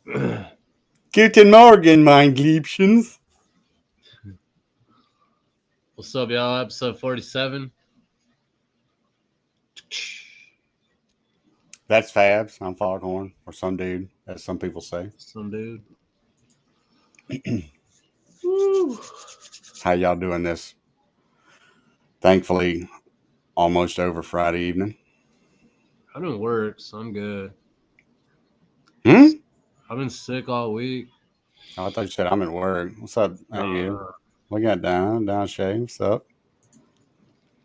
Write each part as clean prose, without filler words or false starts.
Guten Morgen, mein Liebchens. What's up, y'all? Episode 47. That's Fabs. I'm Foghorn, or some dude, as some people say. Some dude. Woo. How y'all doing this? Thankfully, almost over Friday evening. I didn't work, so I'm good. Hmm? I've been sick all week. Oh, I thought you said I'm at work. What's up? How you? Uh, We got Down Shay. What's up?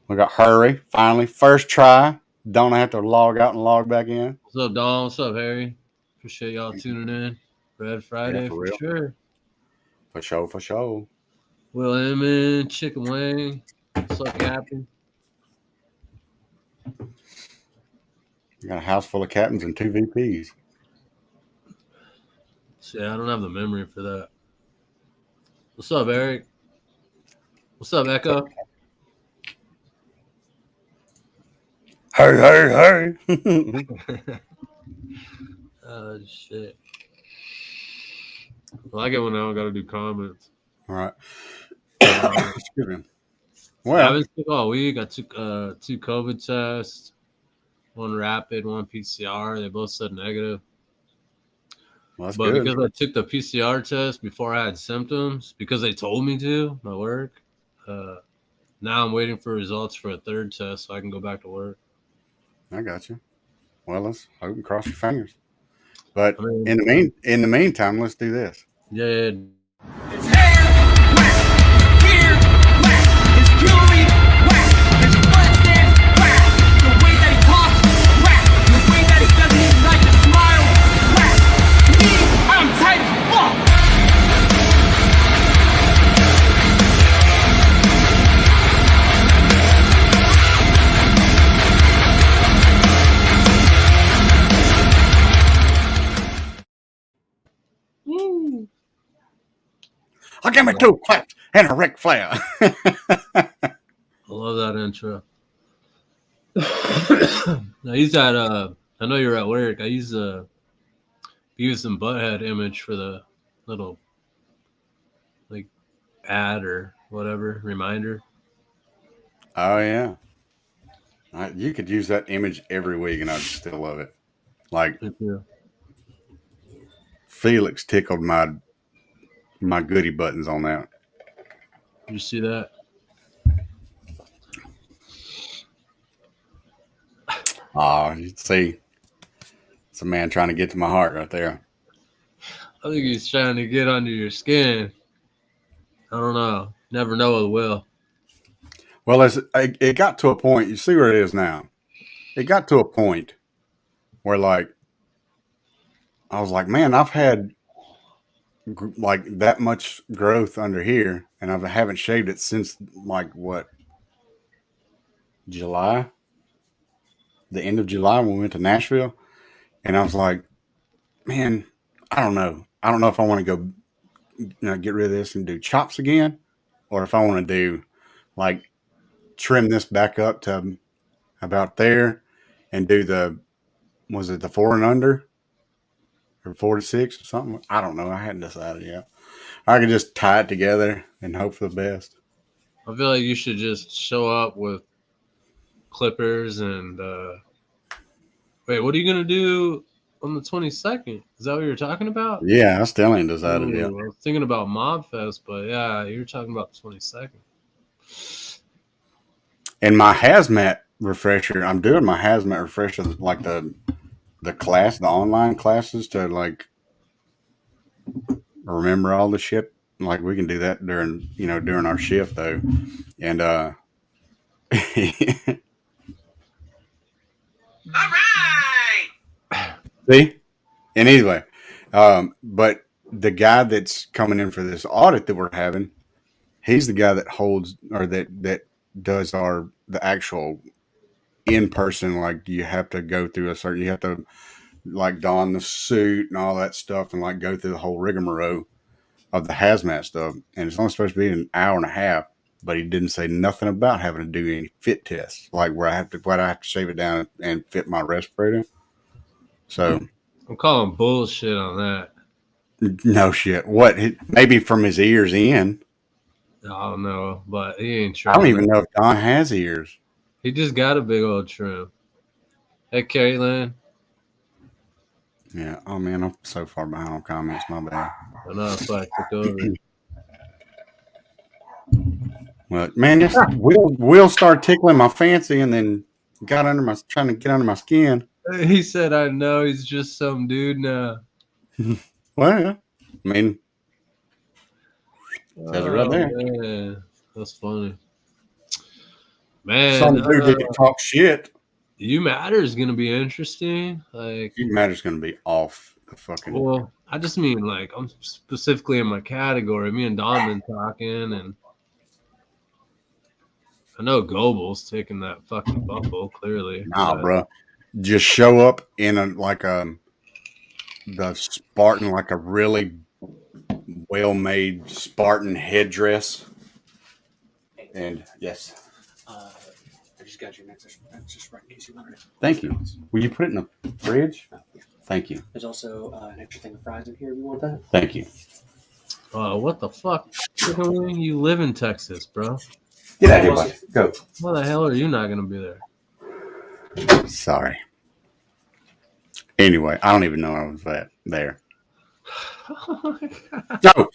We got Hurry. Finally, first try. Don't have to log out and log back in. what's up, Don? What's up, Harry? Appreciate y'all tuning in. Red Yeah, Friday for for real. sure. For sure. Will Inman, Chicken Wing. What's up, Captain? We got a house full of captains and 2 VPs. See, I don't have the memory for that. What's up, Eric? What's up, Echo? Hey. Oh, shit. I like it when I don't got to do comments. All right. Uh, Excuse me. I've Well, been sick all week. I took 2 COVID tests, one rapid, one PCR. They both said negative. that's But good. because I took the PCR test before I had symptoms, because they told me to, my work, uh, now I'm waiting for results for a third test so I can go back to work. I got you. Well, let's hope and cross your fingers. But I mean, in the meantime, let's do this. yeah, His hair whack, his beard whack, his jewelry whack, his footsteps whack, the way that he talks whack, the way that he doesn't even like to smile whack. Me, I'm tight as fuck. I'll give me 2 claps and a Ric Flair. I love that intro. I used that. I know you're at work. I used the Beavis and Butthead image for the little like ad or whatever reminder. Oh, yeah. You could use that image every week and I'd still love it. Like, Yeah. Felix tickled my goodie buttons on that. Did you see that? Oh, you see, it's a man trying to get to my heart right there. I think he's trying to get under your skin. I don't know. Never know with Will. Well, it got to a point. You see where it is now. It got to a point where, like, I was like, man, I've had like that much growth under here, and I haven't shaved it since like what, July, the end of July when we went to Nashville, and I was like, man, I don't know. I don't know if I want to go, get rid of this and do chops again, or if I want to do like trim this back up to about there and do was it the 4 and under or 4 to 6 or something? I don't know. I hadn't decided yet. I could just tie it together and hope for the best. I feel like you should just show up with clippers and wait, what are you gonna do on the 22nd? Is that what you're talking about? Yeah, I still ain't decided yet. Ooh, I was thinking about Mob Fest, but yeah, you're talking about the 22nd. And my hazmat refresher, I'm doing my hazmat refresher like the online classes to like remember all the shit. Like we can do that during our shift though. And All right. see? And anyway, but the guy that's coming in for this audit that we're having, he's the guy that holds or that does the actual in person. Like you have to go through you have to like don the suit and all that stuff and like go through the whole rigmarole of the hazmat stuff. And it's only supposed to be an hour and a half, but he didn't say nothing about having to do any fit tests, like where I have to shave it down and fit my respirator. So I'm calling bullshit on that. No shit. What? Maybe from his ears in. I don't know, but he ain't I don't trimming even it. know if Don has ears. He just got a big old trim. Hey, Caitlin. Yeah. Oh man, I'm so far behind on comments. My bad. I know that's why I took over. Well, man, this Will started tickling my fancy, and then got under my trying to get under my skin. He said, "I know he's just some dude now." Well, yeah. I mean, says it right Oh there. man, that's funny. Man, Some dude that can talk shit. You Matter is gonna be interesting. Like, You matter's gonna be off the fucking. well, I just mean like I'm specifically in my category. Me and Don been talking, and I know Gobel's taking that fucking buckle clearly. Nah, But bro. Just show up in the Spartan, like a really well-made Spartan headdress. And yes, I just got your necklace. That's just right in case you wanted it. thank you. Will you put it in the fridge? Oh, yeah. Thank you. There's also an extra thing of fries in here if you want that. Thank you. what the fuck? Chicken wing? You live in Texas, bro. Get out of here, buddy. Go. Why the hell are you not gonna be there? Sorry. Anyway, I don't even know I was there. Oh my God. So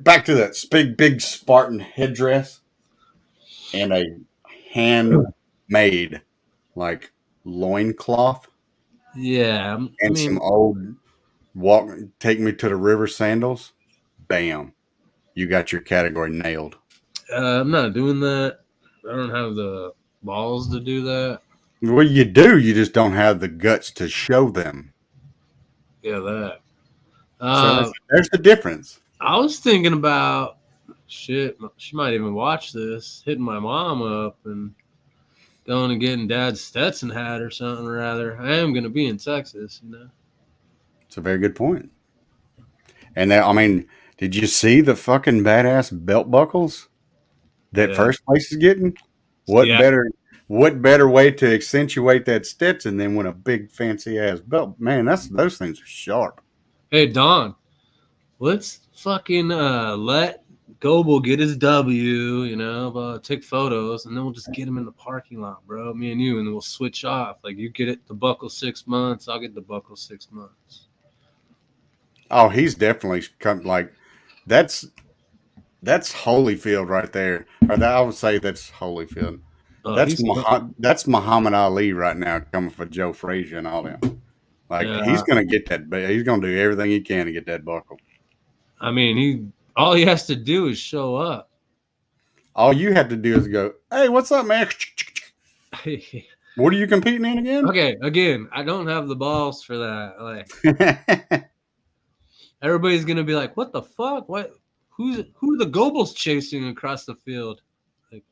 back to that big Spartan headdress and a handmade like loincloth Yeah, I and mean, some old take me to the river sandals. Bam. You got your category nailed. I'm not doing that. I don't have the balls to do that. Well, you do. You just don't have the guts to show them. Yeah, that. So there's the difference. I was thinking about shit. She might even watch this. Hitting my mom up and going and getting Dad's Stetson hat or something. Rather, I am gonna be in Texas, you know. It's a very good point. And I mean, did you see the fucking badass belt buckles that Yeah. First Place is getting? What better way to accentuate that Stetson than with a big fancy ass belt? Man, those things are sharp. Hey Don, let's fucking let Goble get his W. You know, take photos, and then we'll just get him in the parking lot, bro. Me and you, and then we'll switch off. Like you get it the buckle 6 months, I'll get the buckle 6 months. Oh, he's definitely come like that's Holyfield right there. I would say that's Holyfield. That's Muhammad Ali right now coming for Joe Frazier and all them. Like he's gonna get that. He's gonna do everything he can to get that buckle. I mean, all he has to do is show up. All you have to do is go, "Hey, what's up, man? What are you competing in again?" Okay, again, I don't have the balls for that. Like everybody's gonna be like, "What the fuck? What? Who are the Gobles chasing across the field?" Like,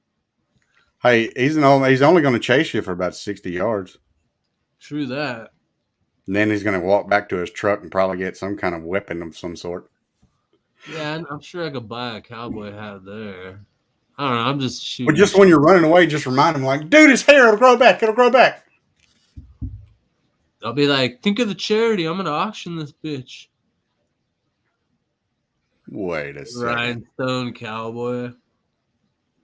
hey, he's only going to chase you for about 60 yards. true that. And then he's going to walk back to his truck and probably get some kind of weapon of some sort. Yeah, I'm sure I could buy a cowboy hat there. I don't know. I'm just shooting. But just when you're running away, just remind him, like, dude, his hair, it'll grow back. It'll grow back. I'll be like, think of the charity. I'm gonna auction this bitch. Wait a second. Rhinestone cowboy.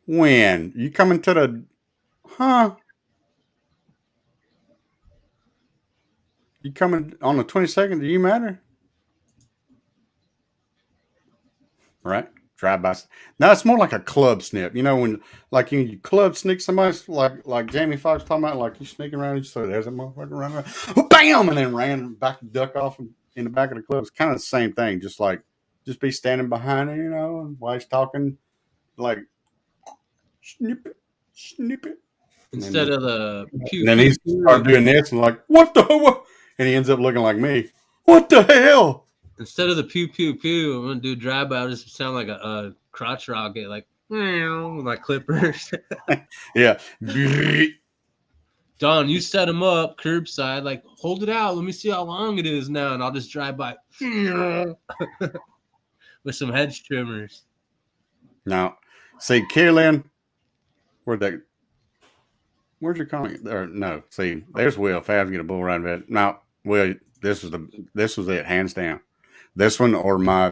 When? You coming to the... Huh? You coming on the 22nd? Do you matter? Right? Drive-by. No, it's more like a club snip. You know, when like you club sneak somebody, like Jamie Foxx talking about, like you sneaking around, and so there's a motherfucker running around, bam, and then ran back, duck off in the back of the club. It's kind of the same thing. Just be standing behind her, you know, and while he's talking, like snip it, snip it. Instead of the pew. And then he started doing this and like, what the hell? And he ends up looking like me. What the hell? Instead of the pew pew pew, I'm gonna do drive-by. I'll just sound like a crotch rocket, like with my clippers. Yeah. Don, you set him up curbside, like hold it out. Let me see how long it is now, and I'll just drive by with some hedge trimmers. Now, see, Carolyn, where's your comment? Or no, see, there's Will. Fabs get a bull ride vet. Now, Will, this was it, hands down. This one or my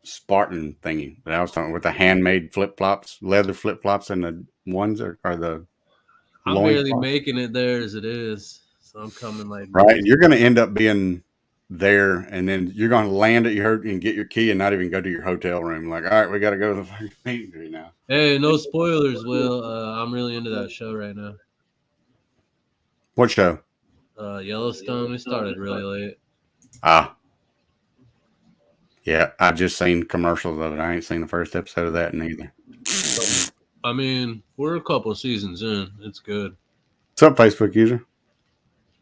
Spartan thingy that I was talking with the handmade flip flops, leather flip flops, and the ones are the I'm loin barely cloth. making it there as it is, so I'm coming like Right, days. you're going to end up being there, and then you're going to land at your and get your key, and not even go to your hotel room. Like, all right, we got to go to the fucking meeting now. Hey, no spoilers, Will. I'm really into that show right now. What show? Yellowstone. We started really late. Ah, yeah, I just seen commercials of it. I ain't seen the first episode of that neither. I mean, we're a couple seasons in. It's good. What's up, Facebook user?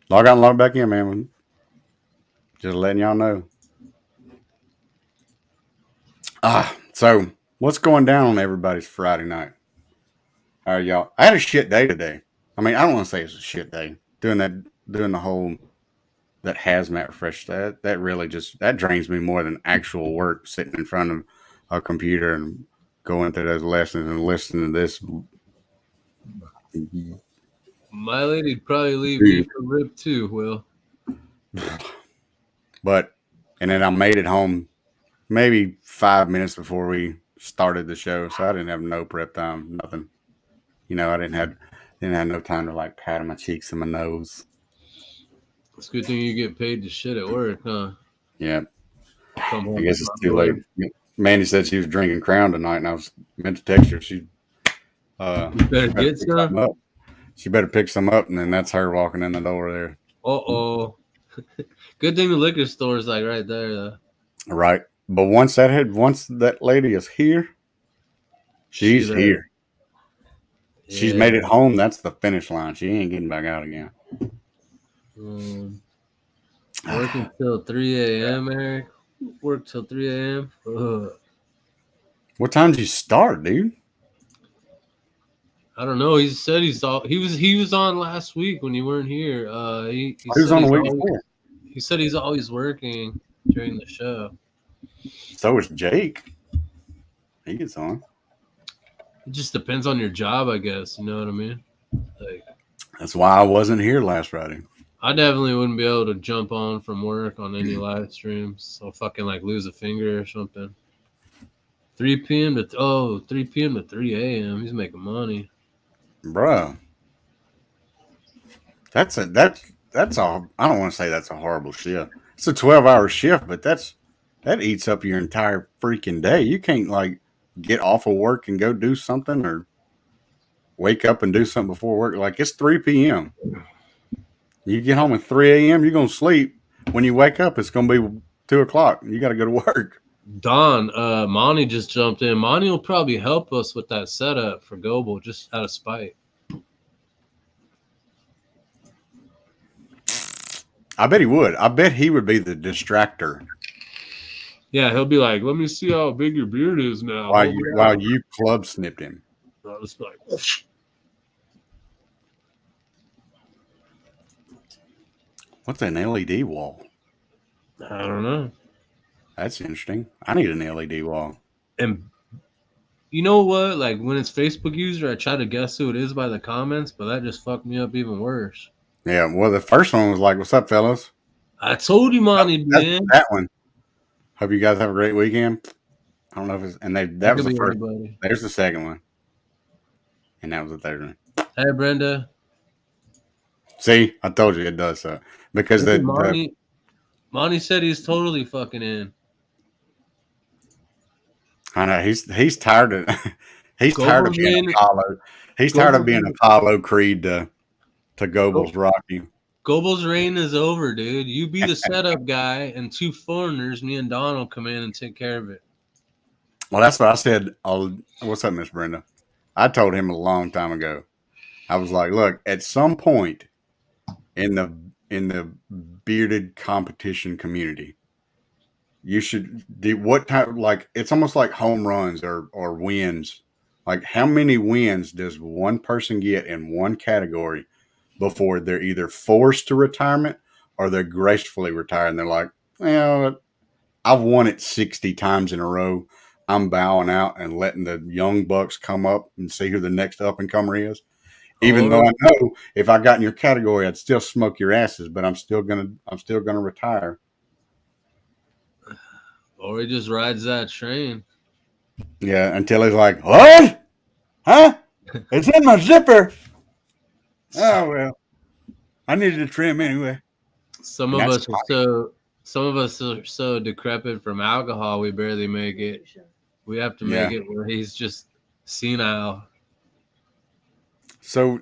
Log out and log back in, man. Just letting y'all know. So what's going down on everybody's Friday night? All right, y'all. I had a shit day today. I mean, I don't want to say it's a shit day. Doing the whole that hazmat refresh. That really just that drains me more than actual work. Sitting in front of a computer and going through those lessons and listening to this. My lady'd probably leave me for rip too, Will. But and then I made it home maybe 5 minutes before we started the show, so I didn't have no prep time, nothing. You know, I didn't have no time to like pat on my cheeks and my nose. It's a good thing you get paid to shit at work, huh? Yeah, Come I home guess to it's my too late. blood. Mandy said she was drinking Crown tonight, and I was meant to text her. You She better better get pick some some. up. She better pick some up, and then that's her walking in the door there. Oh. Good thing the liquor store is like right there, though. Right, but once that lady is here, she's there. here. She's made it Yeah. home. That's the finish line. She ain't getting back out again. Working till 3 a.m., Eric. Work till 3 a.m. Ugh. What time did you start, dude? I don't know. He said he was on last week when you weren't here. He Who's said on the he's week always before? he said he's always working during the show. So is Jake. He gets on. It just depends on your job, I guess. You know what I mean? Like, That's why I wasn't here last Friday. I definitely wouldn't be able to jump on from work on any live streams. I'll fucking like lose a finger or something. 3 p.m. to 3 p.m. to 3 a.m. He's making money. Bruh. That's a I don't want to say that's a horrible shift. It's a 12-hour shift, but that eats up your entire freaking day. You can't like get off of work and go do something or wake up and do something before work. Like it's 3 p.m. You get home at 3 a.m., you're gonna sleep. When you wake up, it's gonna be 2 o'clock. You gotta go to work. Don, Monty just jumped in. Monty will probably help us with that setup for Goble just out of spite. I bet he would. I bet he would be the distractor. Yeah, he'll be like, "Let me see how big your beard is now." While you club snipped him. I was like, What's an LED wall? I don't know. That's interesting. I need an LED wall. And you know what? Like when it's Facebook user, I try to guess who it is by the comments, but that just fucked me up even worse. Yeah, well, the first one was like, "What's up, fellas?" I told you, Monty, That's man. that one. Hope you guys have a great weekend. I don't know if it's that was could the be first. anybody. There's the second one, and that was the third one. Hey, Brenda. See, I told you it does so because Look at Monty said he's totally fucking in. I know he's tired of he's tired of Goble's being in. Apollo. He's tired of being Apollo Creed to Goble's Rocky. Goble's reign is over, dude. You be the setup guy, and 2 foreigners, me and Don, will come in and take care of it. Well, that's what I said. What's up, Miss Brenda? I told him a long time ago. I was like, look, at some point in the bearded competition community, you should do what type, like it's almost like home runs or wins. Like how many wins does one person get in one category before they're either forced to retirement or they're gracefully retired and they're like, well, I've won it 60 times in a row. I'm bowing out and letting the young bucks come up and see who the next up and comer is. Even though I know if I got in your category, I'd still smoke your asses, but I'm still gonna retire. Or he just rides that train. Yeah, until he's like, what? Huh? It's in my zipper. Oh, well. I needed to trim anyway. Some And of that's us are so decrepit from alcohol we barely make it. We have to make Yeah. it where he's just senile. So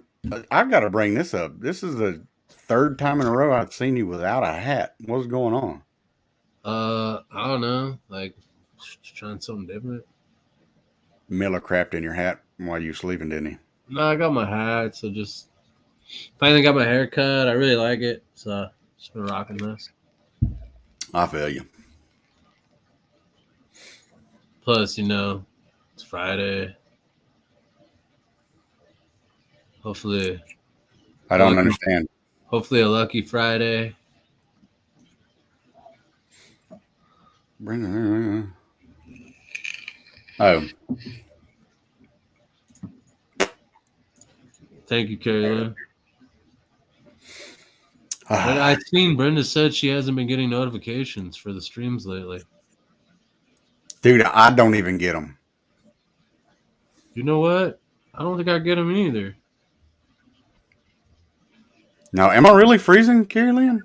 I've got to bring this up. This is the third time in a row I've seen you without a hat. What's going on? I don't know, like trying something different. Miller crapped in your hat while you were sleeping, didn't he? No, I got my hat, so just finally got my hair cut. I really like it, so just been rocking this. I feel you. Plus, it's Friday. Hopefully, I a don't lucky, understand. hopefully a lucky Friday. Oh, Thank you, Carolyn. But I've seen Brenda said she hasn't been getting notifications for the streams lately. dude, I don't even get them. You know what? I don't think I get them either. Now, am I really freezing, Carrie Lynn?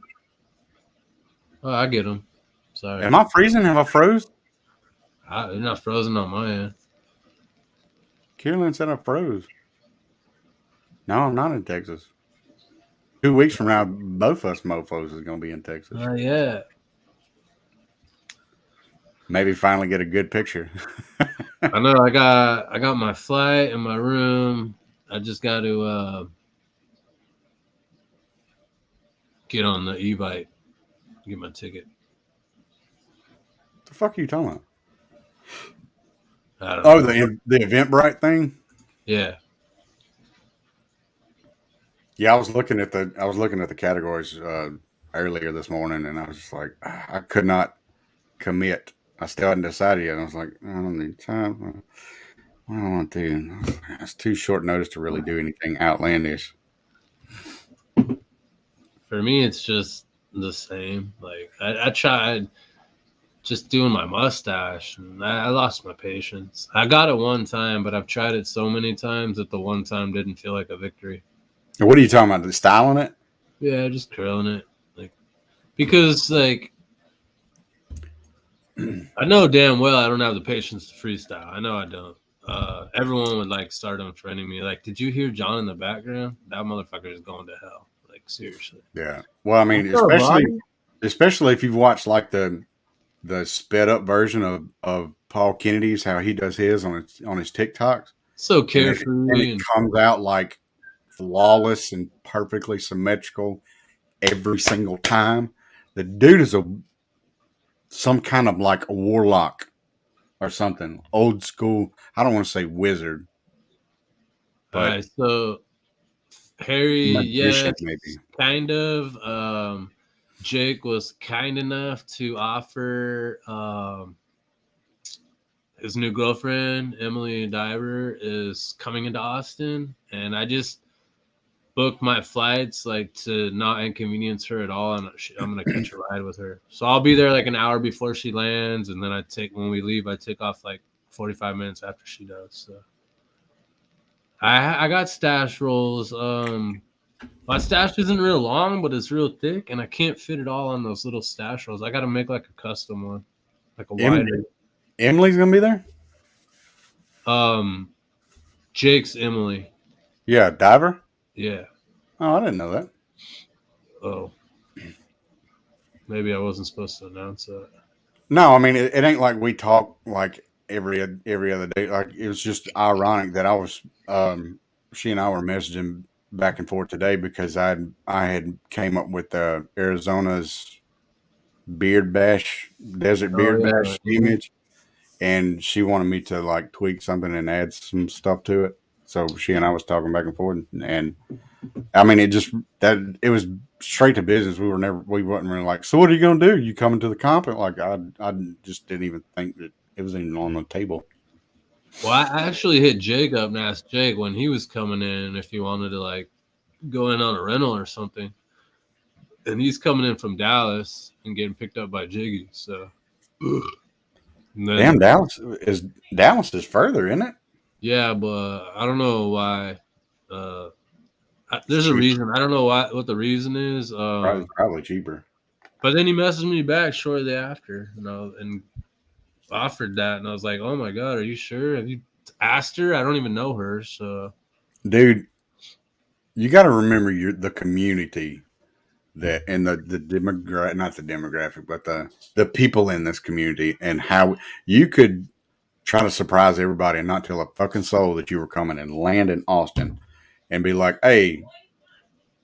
Oh, I get them. Sorry. Am I freezing? Have I froze? They're not frozen on my end. Carrie Lynn said I froze. No, I'm not in Texas. 2 weeks from now, both us mofos is going to be in Texas. Yeah. Maybe finally get a good picture. I know. I got my flight and my room. I just got to get on the e-bike, get my ticket. The fuck are you talking about? I don't know. The Eventbrite thing. Yeah. Yeah, I was looking at the categories earlier this morning, and I was just like, I could not commit. I still hadn't decided yet. I was like, I don't need time. What do I want to do? It's too short notice to really do anything outlandish. For me, it's just the same. Like I tried just doing my mustache, and I lost my patience. I got it one time, but I've tried it so many times that the one time didn't feel like a victory. What are you talking about? The styling it? Yeah, just curling it, because I know damn well I don't have the patience to freestyle. I know I don't. Everyone would start unfriending me. Like, did you hear John in the background? That motherfucker is going to hell. Like, seriously. Yeah. Well, I mean, What's up, especially if you've watched the sped up version of Paul Kennedy's, how he does his on his TikToks. So carefree, and it comes out like flawless and perfectly symmetrical every single time. The dude is some kind of like a warlock or something, old school. I don't want to say wizard, but all right, so Harry, magician, yes, maybe. kind of. Jake was kind enough to offer his new girlfriend, Emily Diver, is coming into Austin, and I just booked my flights to not inconvenience her at all, and I'm gonna catch a ride with her. So I'll be there like an hour before she lands, and then when we leave, I take off like 45 minutes after she does. So I got stash rolls. My stash isn't real long, but it's real thick, and I can't fit it all on those little stash rolls. I got to make like a custom one, like a wider. Emily's gonna be there. Jake's Emily. Yeah, Diver. Yeah. Oh, I didn't know that. Oh. Maybe I wasn't supposed to announce that. No, I mean it ain't like we talk like every other day. Like it was just ironic that I was she and I were messaging back and forth today because I had came up with Arizona's beard bash, desert beard bash image, and she wanted me to like tweak something and add some stuff to it. So she and I was talking back and forth, and I mean it was straight to business. We wasn't really like, so what are you gonna do? You coming to the comp? And like I just didn't even think that it was even on the table. Well, I actually hit Jake up and asked Jake when he was coming in if he wanted to go in on a rental or something. And he's coming in from Dallas and getting picked up by Jiggy. So And then, Damn, Dallas is further, isn't it? yeah, but I don't know why. Uh, It's there's a cheap. reason. I don't know what the reason is. Probably cheaper. But then he messaged me back shortly after, and offered that, and I was like, "Oh my god, are you sure? Have you asked her? I don't even know her." So Dude, you got to remember the community that and the demographic, not the demographic, but the people in this community, and how you could try to surprise everybody and not tell a fucking soul that you were coming and land in Austin and be like, hey,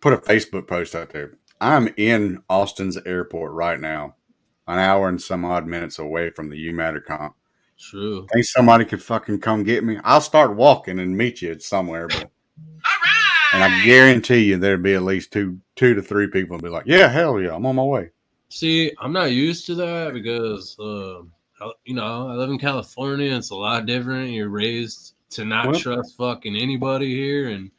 put a Facebook post out there. I'm in Austin's airport right now, an hour and some odd minutes away from the U Matter comp. true. Think somebody could fucking come get me? I'll start walking and meet you somewhere, but and I guarantee you there'd be at least two to three people and be like, yeah, hell yeah, I'm on my way. See, I'm not used to that because I live in California. It's a lot different. You're raised to not Well, trust fucking anybody here, and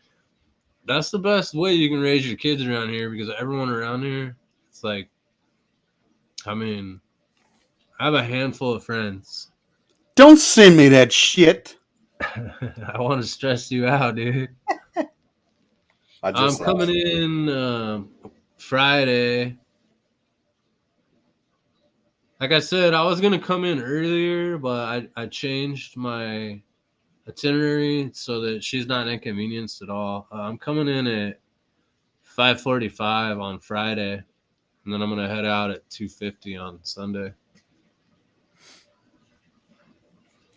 that's the best way you can raise your kids around here because everyone around here, it's like, I mean, I have a handful of friends. don't send me that shit. I want to stress you out, dude. I I'm just coming in Friday. Like I said, I was gonna come in earlier, but I changed my itinerary so that she's not inconvenienced at all. I'm coming in at 5:45 on Friday, and then I'm gonna head out at 2:50 on Sunday.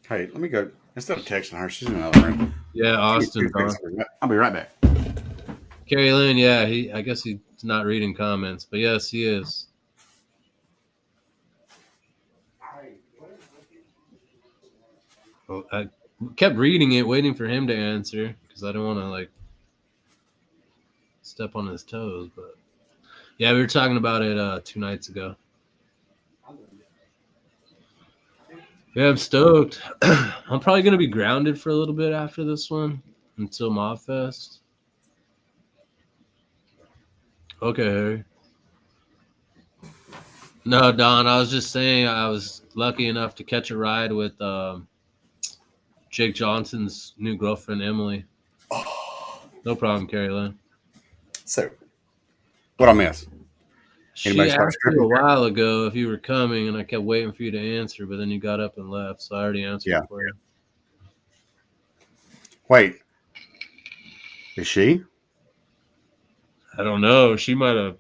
Hey, let me go. Instead of texting her, she's in another room. Yeah, Austin, huh? I'll be right back. Carrie Lynn, yeah, I guess he's not reading comments, but yes, he is. Well, I kept reading it, waiting for him to answer because I don't want to like step on his toes. But yeah, we were talking about it 2 nights ago. Yeah, I'm stoked. I'm probably gonna be grounded for a little bit after this one until Mobfest. Okay, Harry. No, Don, I was just saying I was lucky enough to catch a ride with Jake Johnson's new girlfriend, Emily. No problem, Carrie Lynn. So, what I miss? Anybody She start asked you stripping? a while ago if you were coming, and I kept waiting for you to answer, but then you got up and left, so I already answered Yeah. for you. Wait, is she? I don't know. She might have.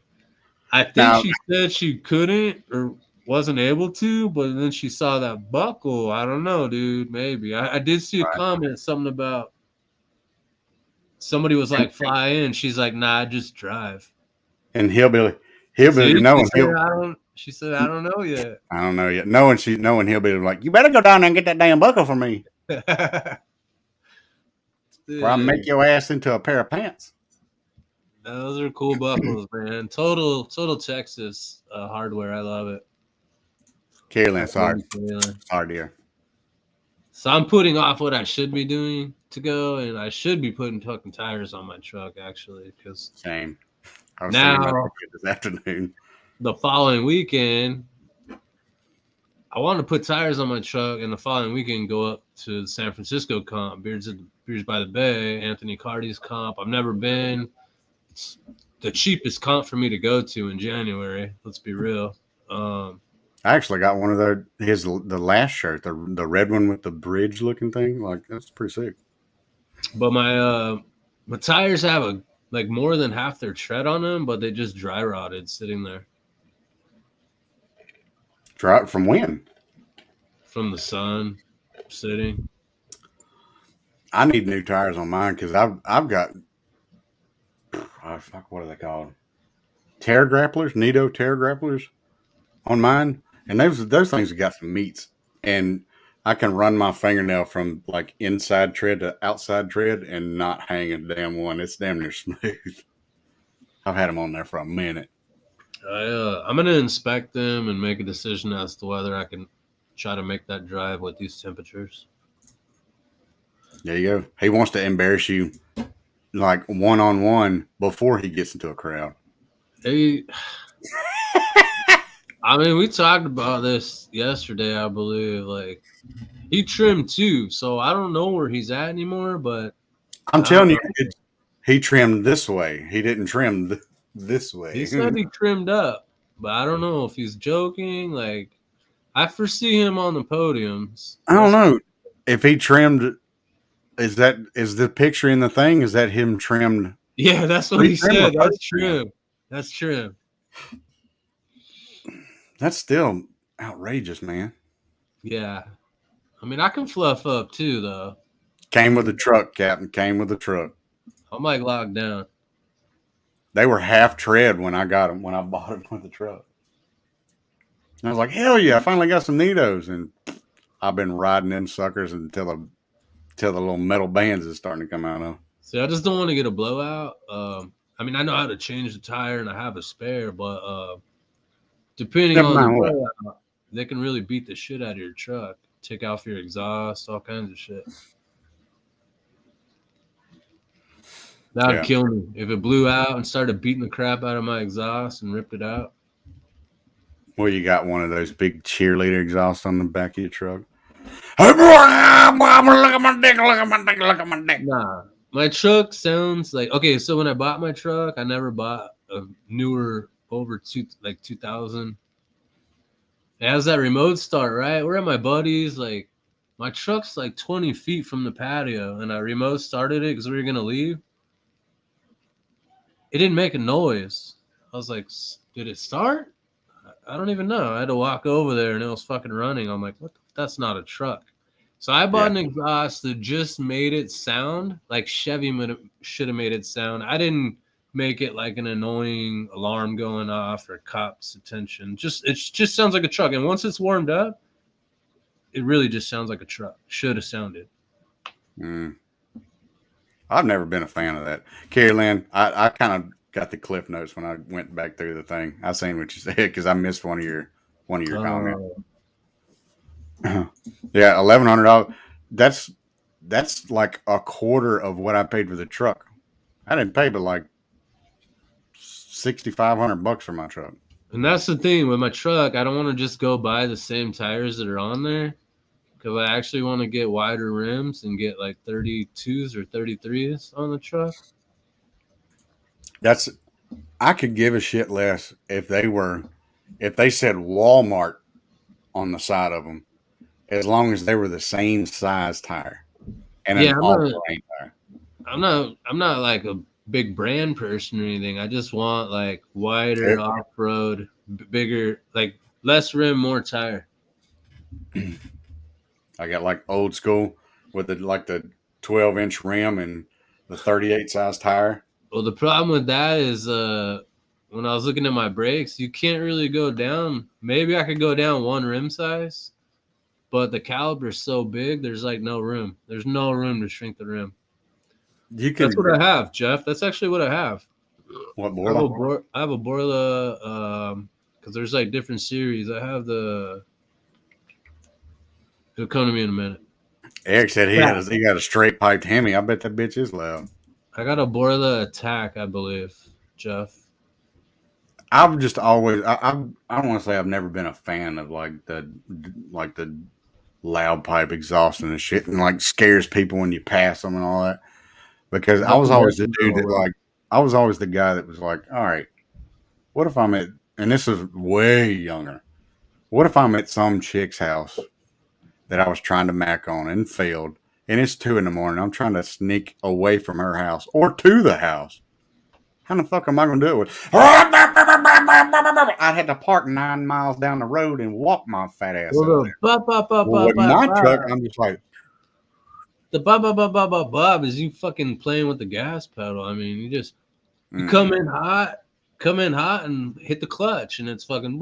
I think Now, she said she couldn't or wasn't able to, but then she saw that buckle. I don't know, dude. Maybe I did see a comment, something about somebody was like, "Fly in." She's like, "Nah, just drive." and hillbilly, See, knowing he'll. She said, "I don't know yet." I don't know yet. Knowing he'll be like, you better go down there and get that damn buckle for me, or I'll make your ass into a pair of pants. Those are cool buckles, man. Total Texas hardware. I love it. Carolyn, sorry, Carolyn. sorry, dear. So I'm putting off what I should be doing to go, and I should be putting fucking tires on my truck actually, because Shame. I was thinking about now that shit this afternoon. the following weekend, I want to put tires on my truck, and the following weekend go up to the San Francisco comp, Beers by the Bay, Anthony Cardi's comp. I've never been. It's the cheapest comp for me to go to in January. Let's be real. I actually got one of the last shirt, the red one with the bridge looking thing. Like that's pretty sick. But my tires have like more than half their tread on them, but they just dry rotted sitting there Dry from when? from the sun sitting. I need new tires on mine because I've got oh, fuck, what are they called? Tear grapplers, Nito tear grapplers on mine, and those things have got some meats, and I can run my fingernail from like inside tread to outside tread and not hang a damn one. It's damn near smooth. I've had them on there for a minute. I'm gonna inspect them and make a decision as to whether I can try to make that drive with these temperatures. There you go. He wants to embarrass you like one-on-one before he gets into a crowd. Hey, I mean, we talked about this yesterday, I believe. Like, he trimmed too, so I don't know where he's at anymore. But I'm I don't telling you, know. he trimmed this way. He didn't trim this He way. said he trimmed up, but I don't know if he's joking. Like, I foresee him on the podiums. I don't know if he trimmed. Is the picture in the thing? Is that him trimmed? Yeah, that's what he Pre-trim or said. That's post-trim? true. That's true. That's still outrageous, man. Yeah. I mean, I can fluff up too, though. Came with the truck, Captain. Came with the truck. I'm like locked down. They were half tread when I got them. When I bought them with the truck, and I was like, "Hell yeah! I finally got some Nitos." And I've been riding them suckers until the little metal bands is starting to come out of. See, I just don't want to get a blowout. I mean, I know how to change the tire and I have a spare, but depending Never on the mind what. blowout, they can really beat the shit out of your truck. Take off your exhaust, all kinds of shit. That would Yeah. kill me if it blew out and started beating the crap out of my exhaust and ripped it out. Well, you got one of those big cheerleader exhausts on the back of your truck. Look at my dick! Look at my dick! Look at my dick! Nah, my truck sounds like okay. So when I bought my truck, I never bought a newer over 2000. It has that remote start, right? We're at my buddy's. Like my truck's like 20 feet from the patio, and I remote started it because we were gonna leave. It didn't make a noise. I was like, did it start? I don't even know. I had to walk over there, and it was fucking running. I'm like, what? That's not a truck. So I bought Yeah. an exhaust that just made it sound like Chevy should have made it sound. I didn't make it like an annoying alarm going off or cops' attention. It just sounds like a truck. And once it's warmed up, it really just sounds like a truck. Should have sounded. Mm. I've never been a fan of that. Carrie Lynn, I kind of got the cliff notes when I went back through the thing. I seen what you said because I missed one of your comments. Yeah, $1,100. That's like a quarter of what I paid for the truck. I didn't pay but like $6,500 for my truck. And that's the thing with my truck. I don't want to just go buy the same tires that are on there because I actually want to get wider rims and get like 32s or 33s on the truck. That's I could give a shit less if they said Walmart on the side of them, as long as they were the same size tire and Yeah, an all-terrain tire. I'm not like a big brand person or anything. I just want like wider Yeah. off road, bigger, like less rim, more tire. I got like old school with the 12-inch rim and the 38 size tire. Well, the problem with that is when I was looking at my brakes, you can't really go down. Maybe I could go down one rim size, but the caliber is so big, there's like no room. There's no room to shrink the rim. You can That's what I have, Jeff. That's actually what I have. what I have a Borla because there's like different series. I have the. It'll come to me in a minute. Eric said he got a straight piped Hemi. I bet that bitch is loud. I got a Borla Attack, I believe, Jeff. I've just always I don't want to say I've never been a fan of like the loud pipe exhausting and shit and like scares people when you pass them and all that. Because I was always the dude that like I was always the guy that was like, all right, what if I'm at and this is way younger. What if I'm at some chick's house that I was trying to mac on and failed, and it's 2 a.m. I'm trying to sneak away from her house or to the house. How the fuck am I going to do it with? I'd have to park 9 miles down the road and walk my fat ass over there. With my truck, I'm just like, the bob is you fucking playing with the gas pedal. I mean, you come in hot and hit the clutch, and it's fucking.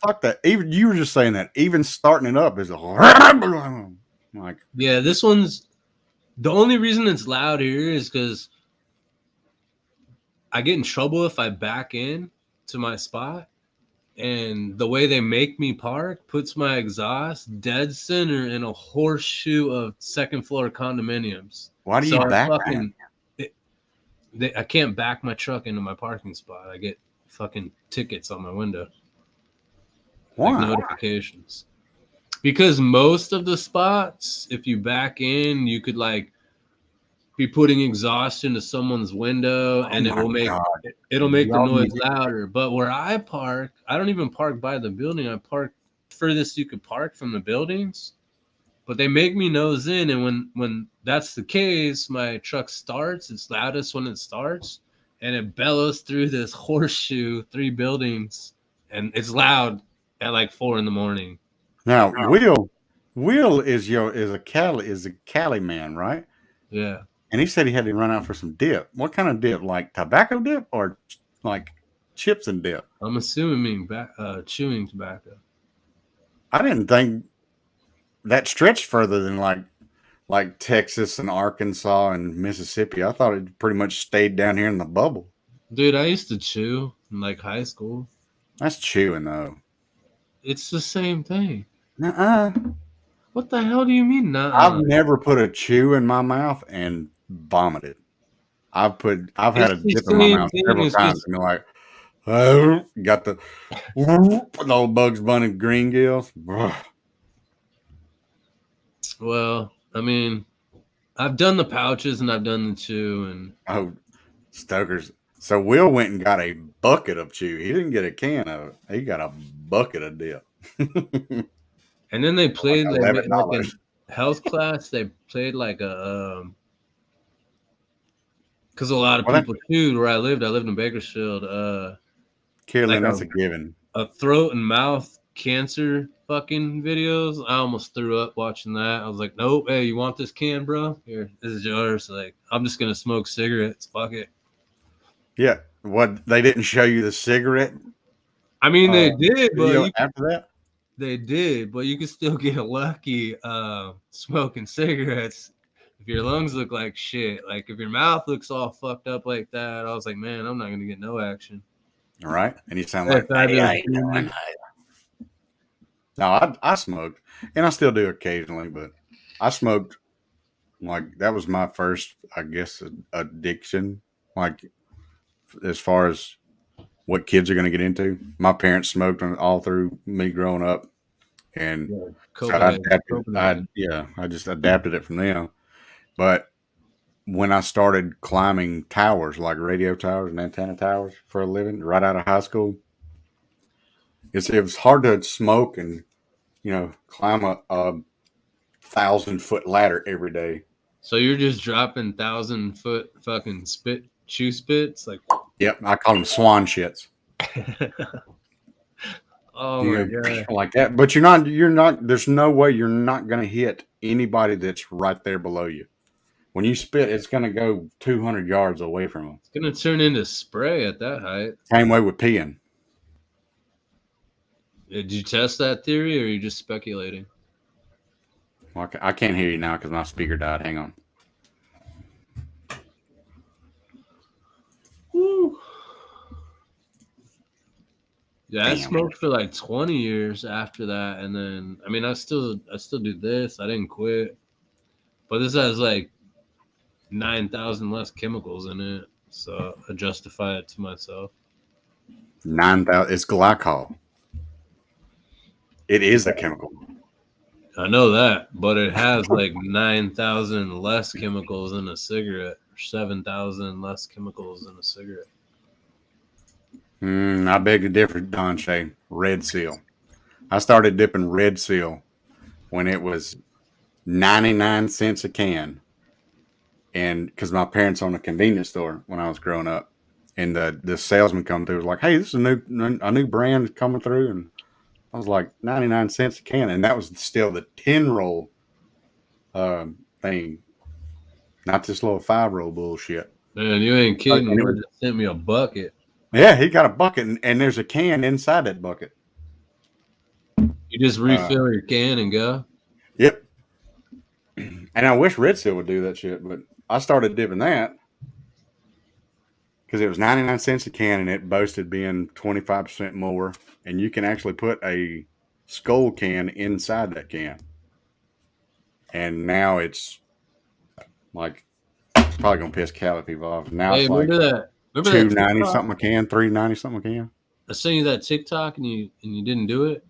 Fuck that. Even you were just saying that. Even starting it up is a like. Yeah, this one's the only reason it's loud here is because I get in trouble if I back in to my spot, and the way they make me park puts my exhaust dead center in a horseshoe of second floor condominiums. Why do you back? I can't back my truck into my parking spot. I get fucking tickets on my window. like Why? notifications. Because most of the spots, if you back in, you could like be putting exhaust into someone's window, and Oh my God. it'll make the Y'all noise need to- louder. But where I park, I don't even park by the building. I park furthest you could park from the buildings. But they make me nose in, and when that's the case, my truck starts. It's loudest when it starts, and it bellows through this horseshoe, 3 buildings, and it's loud at like 4 in the morning. Now, Will is a Cali man, right? Yeah, And he said he had to run out for some dip. What kind of dip? Like tobacco dip or like chips and dip? I'm assuming chewing tobacco. I didn't think that stretched further than like Texas and Arkansas and Mississippi. I thought it pretty much stayed down here in the bubble. Dude, I used to chew in like high school. That's chewing though. It's the same thing. Nuh-uh. What the hell do you mean? I've Nuh-uh. never put a chew in my mouth and vomited. I've had It's a the dip in my same mouth thing. several It's times just and you're like, oh, got the old Bugs Bunny green gills. well, I mean, I've done the pouches and I've done the chew, and Oh, Stokers. So Will went and got a bucket of chew. He didn't get a can of it. He got a bucket of dip. and then they played like $11. in health class. They played like a because a lot of Well, people chewed where I lived. I lived in Bakersfield. Carolyn, Like that's a given. a throat and mouth cancer fucking videos. I almost threw up watching that. I was like, nope. Hey, you want this can, bro? Here, this is yours. Like, I'm just gonna smoke cigarettes. Fuck it. Yeah. What, they didn't show you the cigarette I mean, they did, but video after that? they did, but you could still get lucky smoking cigarettes if your lungs look like shit. Like if your mouth looks all fucked up like that, I was like, man, I'm not gonna get no action. All right. And you sound Hey, like, hey, fabulous I ain't dude. doing. No, I smoked, and I still do occasionally, but I smoked like that was my first, I guess, addiction. Like as far as what kids are going to get into, my parents smoked all through me growing up, and Yeah, so I Copenhagen. adapted. I just adapted it from them. But when I started climbing towers, like radio towers and antenna towers, for a living, right out of high school, it was hard to smoke and climb a 1,000-foot ladder every day. So you're just dropping 1,000-foot fucking chew spits, like. Yep, I call them swan shits. Oh my god! Like that. But you're not. There's no way you're not going to hit anybody that's right there below you. When you spit, it's going to go 200 yards away from them. It's gonna turn into spray at that height. Same way with peeing. Did you test that theory, or are you just speculating? Well, I can't hear you now because my speaker died. Hang on. Woo. Yeah, I Damn. smoked for like 20 years after that, and then I mean, I still do this. I didn't quit, but this has like 9,000 less chemicals in it, so I justify it to myself. 9,000. It's glycol. It is a chemical. I know that, but it has like 9,000 less chemicals in a cigarette, or 7,000 less chemicals in a cigarette. I beg to differ, Don Shay. Red Seal. I started dipping Red Seal when it was 99 cents a can. And because my parents owned a convenience store when I was growing up. And the salesman come through was like, hey, this is a new brand coming through. And I was like, 99 cents a can. And that was still the 10-roll thing. Not this little 5-roll bullshit. Man, you ain't kidding. You just sent me a bucket. Yeah, he got a bucket, and there's a can inside that bucket. You just refill your can and go? Yep. And I wish Red Seal would do that shit, but I started dipping that because it was 99 cents a can, and it boasted being 25% more, and you can actually put a Skull can inside that can. And now it's like, it's probably going to piss Cali people off. Now Hey, it's like remember $2.90 something a can, $3.90 something a can. I sent you that TikTok and you didn't do it.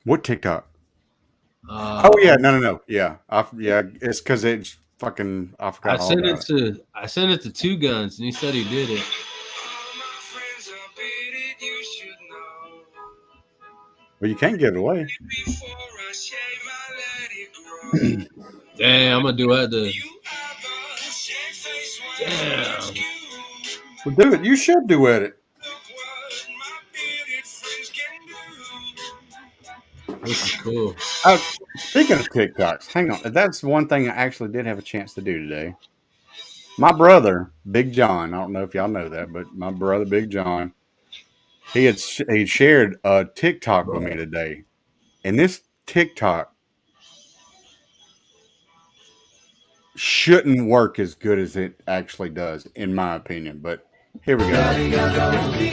What TikTok? Uh, Oh yeah, no. Yeah, yeah. It's because it's fucking. I I forgot all sent about it it. to I sent it to Two Guns, and he said he did it. Well, you can't give it away. Damn, I'm gonna duet the. Damn, Well, do it. You should duet it. this is cool. Speaking of TikToks, hang on. That's one thing I actually did have a chance to do today. My brother, Big John. I don't know if y'all know that, but my brother, Big John, he shared a TikTok with me today, and this TikTok shouldn't work as good as it actually does, in my opinion. But here we go.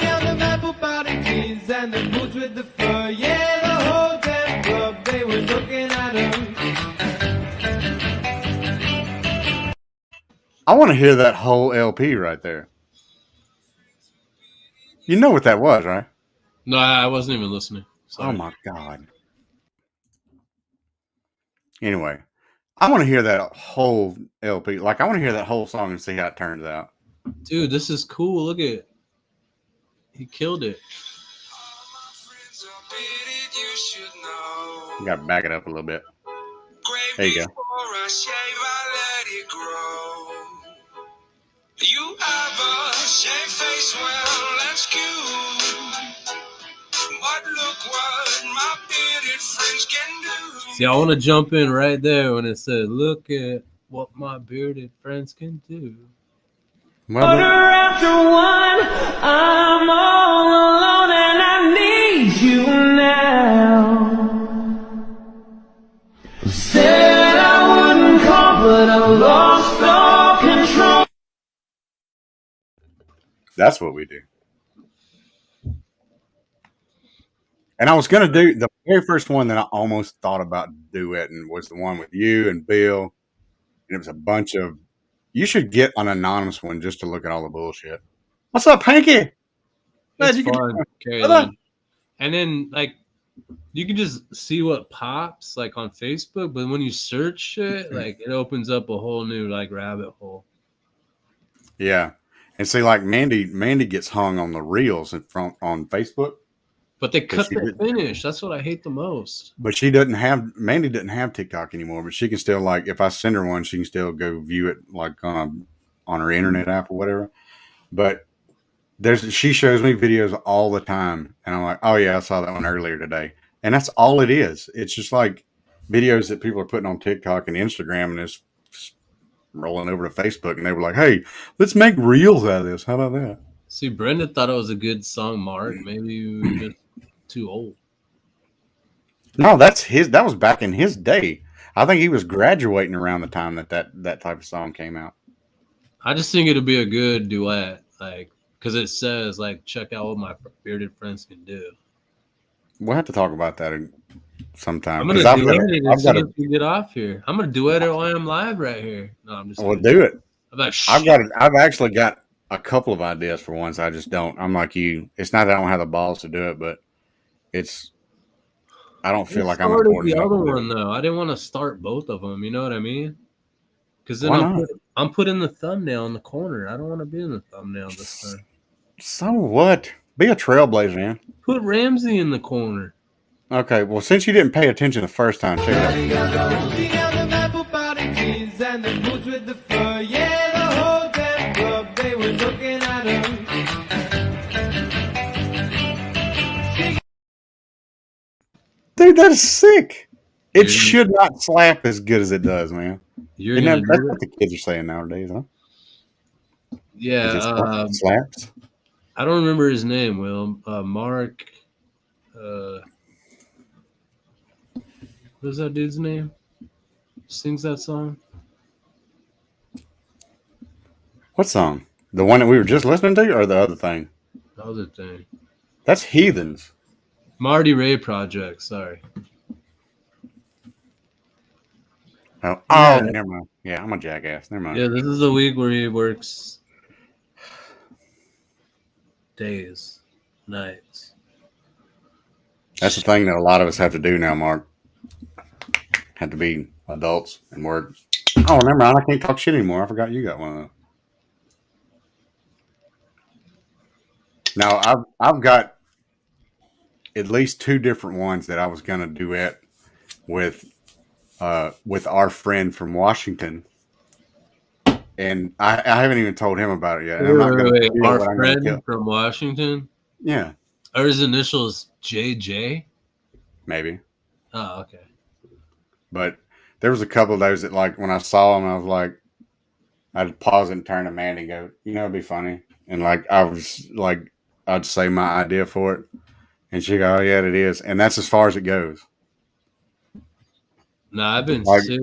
I want to hear that whole LP right there. You know what that was, right? No, I wasn't even listening. Oh Sorry. my god. Anyway, I want to hear that whole LP. Like, I want to hear that whole song and see how it turns out. Dude, this is cool. Look at it. He killed it. You got to back it up a little bit. There you go. You have a shame face, well, that's cute. But look what my bearded friends can do. See, I want to jump in right there when it said, "Look at what my bearded friends can do." Well, then, After one, I'm all alone and I need you now. Said I wouldn't call, but I lost all control. that's what we do. And I was going to do the very first one that I almost thought about duetting was the one with you and Bill. And it was a bunch of. You should get an anonymous one just to look at all the bullshit. What's up, Hanky? Glad It's you could. fun, Carrie Brother. Lynn. And then, like, you can just see what pops, like, on Facebook. But when you search shit, like, it opens up a whole new, like, rabbit hole. Yeah. And see, like Mandy gets hung on the reels in front on Facebook. But they cut she the did- finish. That's what I hate the most. But Mandy doesn't have TikTok anymore, but she can still, like, if I send her one, she can still go view it, like, on her internet app or whatever. But she shows me videos all the time, and I'm like, oh yeah, I saw that one earlier today. And that's all it is. It's just like videos that people are putting on TikTok and Instagram, and it's rolling over to Facebook, and they were like, hey, let's make reels out of this. How about that? See, Brenda thought it was a good song, Mark. Maybe you were just too old. No, that was back in his day. I think he was graduating around the time that type of song came out. I just think it'll be a good duet, like, because it says, like, check out what my bearded friends can do. We'll have to talk about that sometime. I'm gonna 'cause duet it as I've got soon as we get off here. I'm gonna duet it while I'm live right here. No, I'm just. Well, kidding. do it. I'm like, shit. I've actually got a couple of ideas for ones. I just don't. I'm like you. It's not that I don't have the balls to do it, but I don't feel like I'm started important the enough other to do one it. though. I didn't want to start both of them. You know what I mean? Because then Why not? I'm putting the thumbnail in the corner. I don't want to be in the thumbnail this time. So what? Be a trailblazer, man. Put Ramsey in the corner. Okay, well, since you didn't pay attention the first time, check it out. Dude, that is sick. It Dude. should not slap as good as it does, man. You're Isn't gonna that's do what it? the kids are saying nowadays, huh? Yeah. Is it slaps? I don't remember his name. Will Mark? What is that dude's name? Sings that song? What song? The one that we were just listening to, or the other thing? The other thing. That's Heathens. Marty Ray Project. Sorry. Oh, Yeah. never mind. Yeah, I'm a jackass. Never mind. Yeah, this is the week where he works days, nights. That's the thing that a lot of us have to do now, Mark. Have to be adults and work. Oh, never mind. I can't talk shit anymore. I forgot you got one of those. Now I've got at least two different ones that I was gonna duet with our friend from Washington, and I haven't even told him about it yet. And I'm not gonna Wait, feel our what I'm gonna kill. friend from Washington, Yeah, are his initials JJ? maybe. Oh, okay. But there was a couple of those that, like, when I saw him, I was like, I'd pause and turn to Mandy and go, it'd be funny. And like I was like, I'd say my idea for it, and she'd go, oh yeah, it is. And that's as far as it goes. Nah, I've been Like, sick.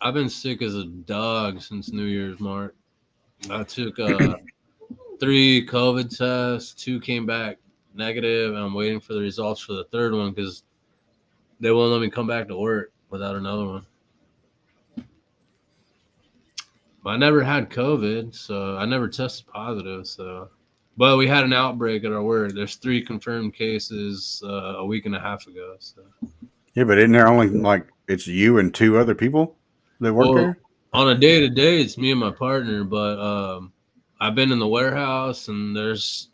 I've been sick as a dog since New Year's, Mark. I took 3 COVID tests, 2 came back negative, and I'm waiting for the results for the third one because they won't let me come back to work without another one. But I never had COVID, so I never tested positive. So, but we had an outbreak at our work. There's 3 confirmed cases a week and a half ago. So, yeah, but isn't there only like it's you and 2 other people that work well, there? on a day to day, it's me and my partner. But I've been in the warehouse, and there's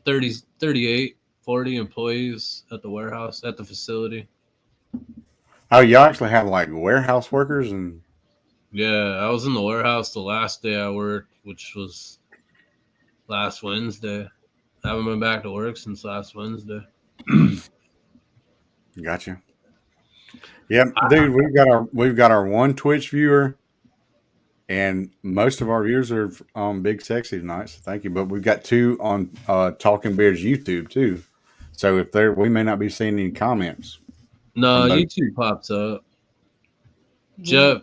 30, 38, 40 employees at the warehouse at the facility. Oh, y'all actually have like warehouse workers and Yeah, I was in the warehouse the last day I worked, which was last Wednesday. I haven't been back to work since last Wednesday. gotcha. Yep, dude, we've got our one Twitch viewer, and most of our viewers are on Big Sexy tonight. So thank you. But we've got 2 on Talking Bears YouTube too. So if there, we may not be seeing any comments No, from those. YouTube pops up. Jeff,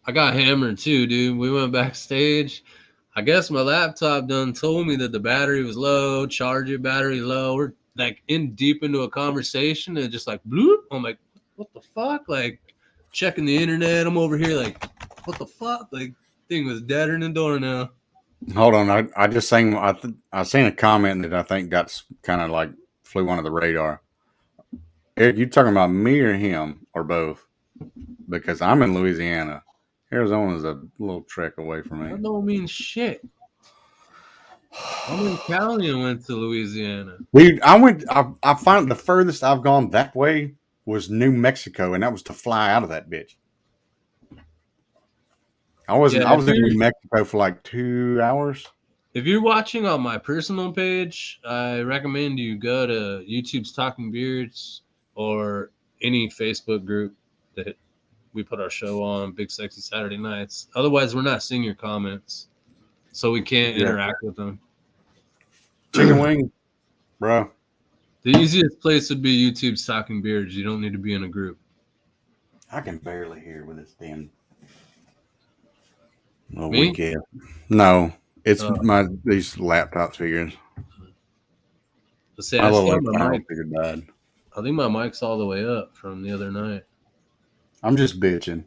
I got hammered too, dude. We went backstage. I guess my laptop done told me that the battery was low, charge it, battery low. We're like in deep into a conversation and just like bloop. I'm like, what the fuck? Like checking the internet. I'm over here like, what the fuck? Like thing was deader than the door now. Hold on, I just seen I seen a comment that I think got kind of like flew under the radar. Eric, you talking about me or him or both? Because I'm in Louisiana. Arizona's a little trek away from That me. don't mean shit. I'm in Cali and went to Louisiana. Dude, I found the furthest I've gone that way was New Mexico, and that was to fly out of that bitch. I was Yeah, in New Mexico for like 2 hours. if you're watching on my personal page, I recommend you go to YouTube's Talking Beards or any Facebook group that we put our show on, Big Sexy Saturday Nights. Otherwise, we're not seeing your comments, so we can't Yeah. interact with them. Chicken wing, bro. The easiest place would be YouTube's Talking Beards. You don't need to be in a group. I can barely hear with this damn. Oh, Me? weekend. No, it's Oh. these laptop figures. Let's say My I little still have my internal mic. figure died. I think my mic's all the way up from the other night. I'm just bitching.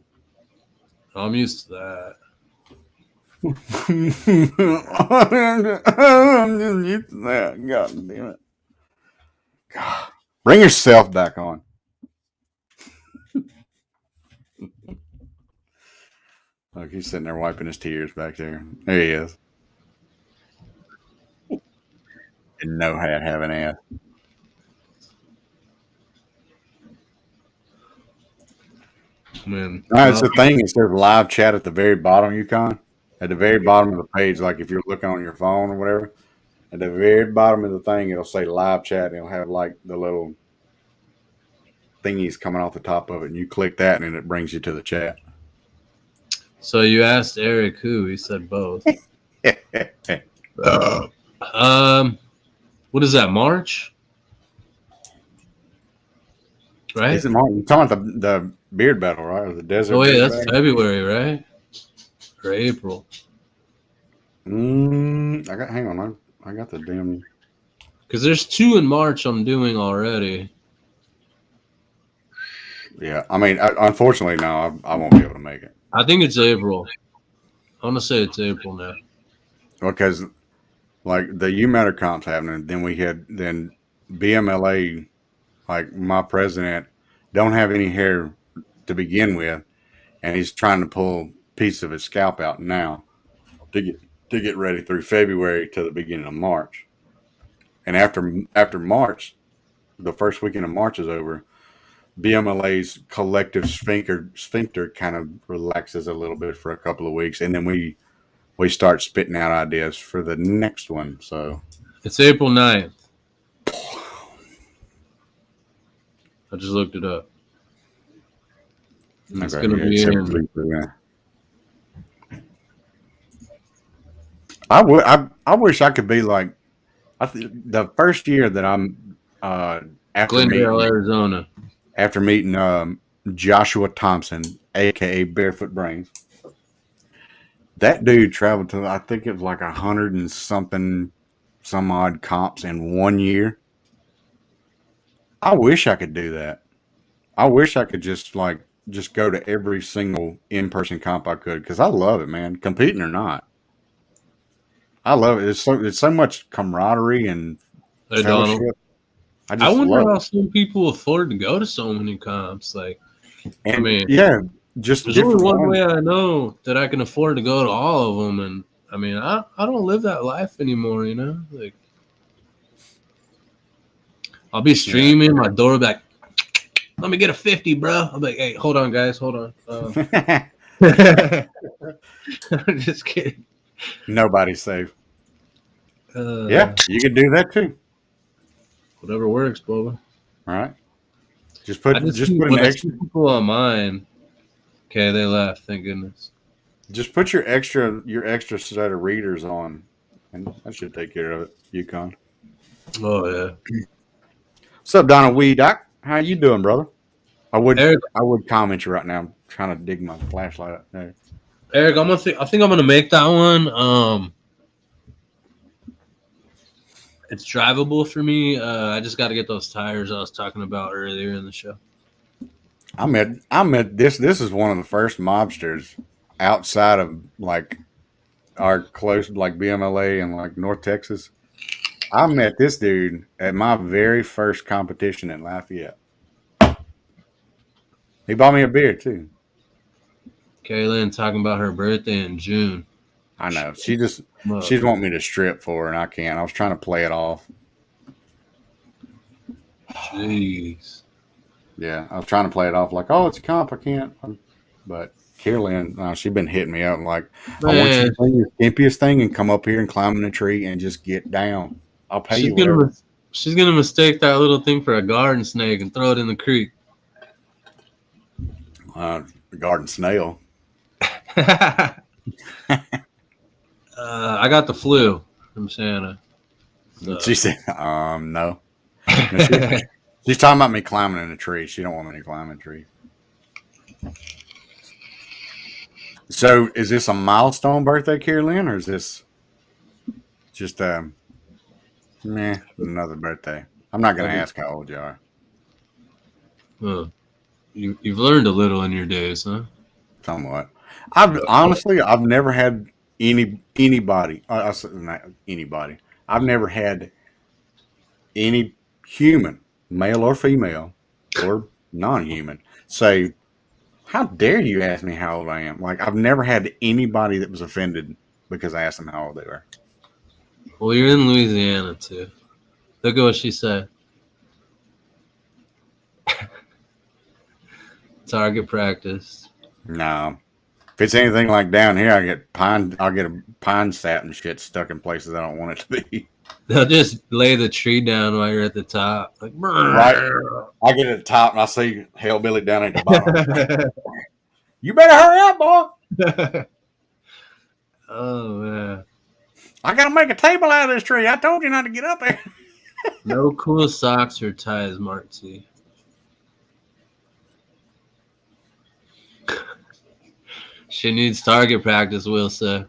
I'm used to that. I'm just used to that. God damn it. God. Bring yourself back on. Look, he's sitting there wiping his tears back there. There he is. Didn't know how to have an ass. Man, That's the thing. It says live chat at the very bottom, Yukon. At the very bottom of the page, like if you're looking on your phone or whatever, at the very bottom of the thing, it'll say live chat. And it'll have like the little thingies coming off the top of it. And you click that, and then it brings you to the chat. So you asked Eric who? He said both. What is that? March, right? Is it March? You're talking about the beard battle, right? Or the desert? Oh wait, beard that's battle? February, right? Or April? Hang on. I got the damn. Because there's 2 in March I'm doing already. Yeah, I mean, unfortunately, no, I won't be able to make it I think it's April. I want to say it's April now. because, like, the U Matter comp's happening. Then we had BMLA Like my president don't have any hair to begin with, and he's trying to pull a piece of his scalp out now to get ready through February to the beginning of March. And after March, the first weekend of March is over, BMLA's collective sphincter kind of relaxes a little bit for a couple of weeks, and then we start spitting out ideas for the next one. So It's April 9th. I just looked it up. And it's okay, gonna yeah, be except in. I wish I could be like the first year that I'm after Glendale, meeting Arizona. Joshua Thompson, aka Barefoot Brains. That dude traveled to, I think it was like 100 and something, some odd comps in 1 year. I wish I could do that. I wish I could just go to every single in-person comp I could, because I love it, man. Competing or not, I love it. It's so much camaraderie and Hey, Donald. fellowship. I I just wonder love how it. some people afford to go to so many comps. Like, I And mean, yeah, just there's only different one ones. way I know that I can afford to go to all of them, and I mean, I don't live that life anymore. You know, like I'll be Yeah. streaming, my door will be like, let me get a 50, bro. I'm like, hey, hold on, guys, hold on. I'm just kidding. Nobody's safe. Uh, Yeah, you could do that too. Whatever works, Boba. All right. Just I just put an when I see extra people on mine. Okay, they left. Thank goodness. Just put your extra set of readers on, and that should take care of it. Yukon. Oh yeah, What's up, Donald Wee Doc? How you doing, brother? Eric. I would comment you right now. I'm trying to dig my flashlight up there. Eric, I think I'm gonna make that one. It's drivable for me. I just got to get those tires I was talking about earlier in the show. I met this is one of the first mobsters outside of like our close like BMLA and like North Texas. I met this dude at my very first competition in Lafayette. He bought me a beer too. Kaylin talking about her birthday in June. I know. She's Motherfucker. wanting me to strip for her, and I can't. I was trying to play it off. Jeez. Yeah, I was trying to play it off like, oh, it's a comp. I can't. But Carolyn, she's been hitting me up like, I want you Man, to bring your skimpiest thing and come up here and climb in a tree and just get down. I'll pay she's you whatever. gonna she's gonna mistake that little thing for a garden snake and throw it in the creek. The garden snail. I got the flu from Santa. So. She said, no. She's talking about me climbing in a tree. She don't want me to climb in a tree. So, is this a milestone birthday, Carolyn, or is this just another birthday? I'm not gonna ask how old you are. Huh. You've learned a little in your days, huh? Somewhat. I've never had anybody. I said not anybody. I've never had any human, male or female, or non-human, say, "How dare you ask me how old I am?" Like I've never had anybody that was offended because I asked them how old they were. Well, you're in Louisiana too. Look at what she said. Target practice. No. If it's anything like down here, I'll get a pine sap and shit stuck in places I don't want it to be. They'll just lay the tree down while you're at the top. Like, Right. I get at the top and I see Hellbilly down at the bottom. You better hurry up, boy. Oh man. I gotta make a table out of this tree. I told you not to get up there. No cool socks or ties, Mark T. She needs target practice, Will say.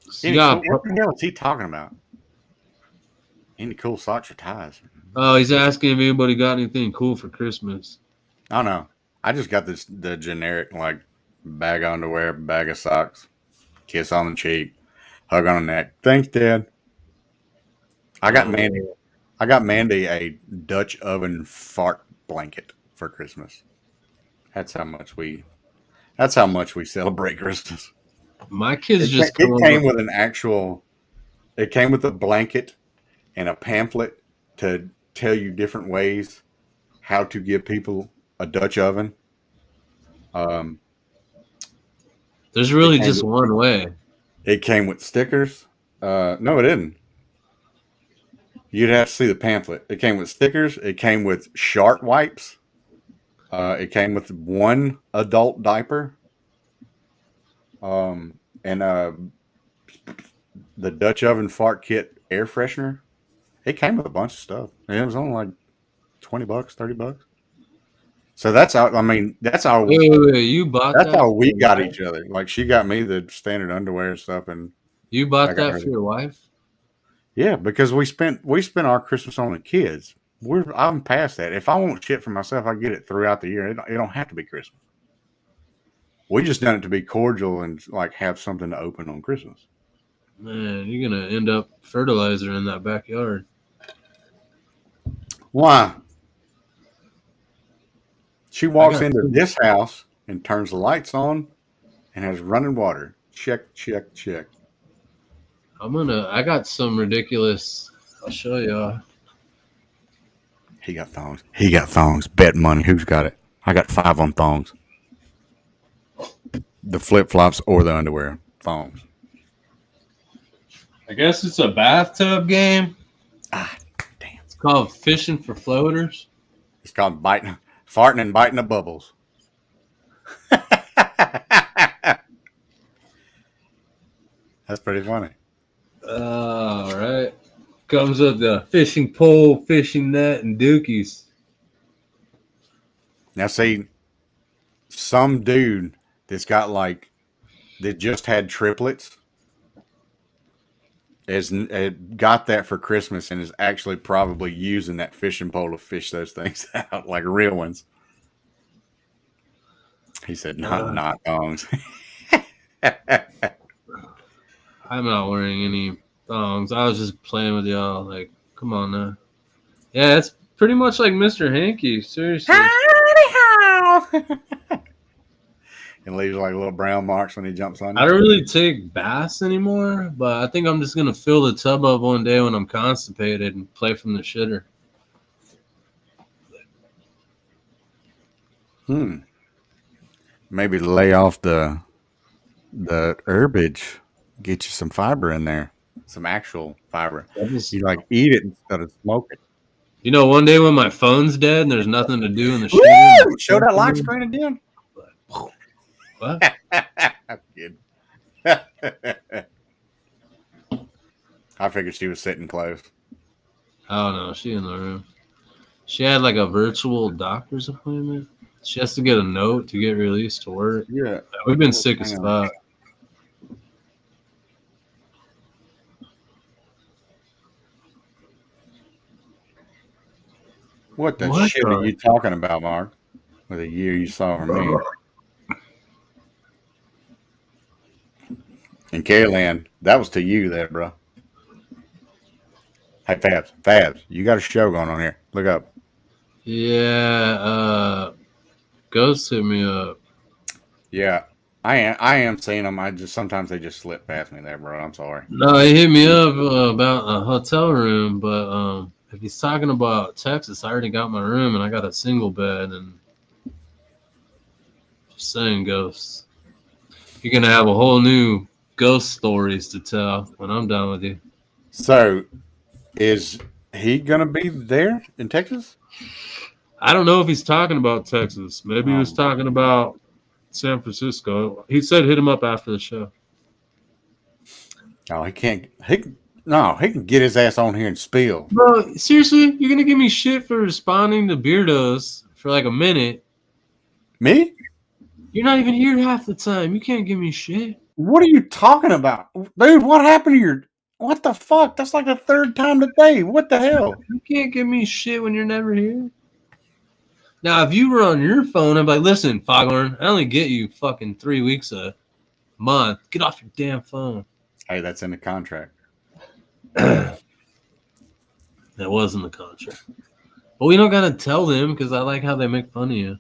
So What the hell is he talking about? Any cool socks or ties? oh, he's asking if anybody got anything cool for Christmas. I don't know. I just got the generic like bag of underwear, bag of socks, kiss on the cheek, hug on the neck. Thanks, Dad. I got Mandy. I got Mandy a Dutch oven fart blanket for Christmas. That's how much we. That's how much we celebrate Christmas. My kids It, just come it came over. with an actual. It came with a blanket and a pamphlet to tell you different ways how to give people a Dutch oven. Um, There's it really came. just one way. It came with stickers. No, it didn't. You'd have to see the pamphlet. It came with stickers. It came with shark wipes. It came with one adult diaper. And the Dutch oven fart kit air freshener. It came with a bunch of stuff. And it was only like $20, $30. So that's how. I mean, Wait, you bought that's that how for we your got wife? each other. Like she got me the standard underwear and stuff, and You I bought got that her. for your wife? Yeah, because we spent our Christmas on the kids. I'm past that. If I want shit for myself, I get it throughout the year. It don't have to be Christmas. We just done it to be cordial and like have something to open on Christmas. Man, you're gonna end up fertilizer in that backyard. Why? She I walks got into two. this house and turns the lights on and has running water. Check, check, check. I got some ridiculous. I'll show y'all. He got thongs. He got thongs. Bet money. Who's got it? I got 5 on thongs. The flip flops or the underwear. Thongs. I guess it's a bathtub game. Ah, damn. It's called Fishing for Floaters. It's called farting and biting the bubbles. That's pretty funny. All right. Comes with the fishing pole, fishing net, and dookies. Now, see, some dude that's got like that just had triplets got that for Christmas and is actually probably using that fishing pole to fish those things out like real ones. He said, "Not thongs." I'm not wearing any thongs. I was just playing with y'all. Like, come on now. Yeah, it's pretty much like Mr. Hanky. Seriously. And leaves like little brown marks when he jumps on I you. don't really take baths anymore, but I think I'm just gonna fill the tub up one day when I'm constipated and play from the shitter. Maybe lay off the herbage, get you some fiber in there, some actual fiber. You like eat it instead of smoke it. You know, one day when my phone's dead and there's nothing to do in the Woo! shitter. Show that lock screen again. What? I'm kidding. I figured she was sitting close. Oh no, she in the room. She had like a virtual doctor's appointment. She has to get a note to get released to work. Yeah. We've been sick as Hang on. fuck. What the What shit the- are you talking about, Mark? With a year you saw from me. And Caroline, that was to you there, bro. Hey, Fabs, you got a show going on here. Look up. Yeah, Ghost hit me up. Yeah, I am seeing them. I just sometimes they just slip past me there, bro. I'm sorry. No, he hit me up about a hotel room, but if he's talking about Texas, I already got my room and I got a single bed. And just saying, Ghost, you're gonna have a whole new ghost stories to tell when I'm done with you. So, is he gonna be there in Texas? I don't know if he's talking about Texas. Maybe he was talking about San Francisco. He said hit him up after the show. Oh, he can't. He can get his ass on here and spill. Bro, seriously, you're gonna give me shit for responding to Beardos for like a minute. Me? You're not even here half the time. You can't give me shit. What are you talking about, dude? What happened to your? What the fuck? That's like the 3rd time today. What the hell? You can't give me shit when you're never here. Now, if you were on your phone, I'd be like, listen, Foghorn, I only get you fucking 3 weeks a month. Get off your damn phone. Hey, that's in the contract. That was in the contract. But we don't gotta tell them because I like how they make fun of you.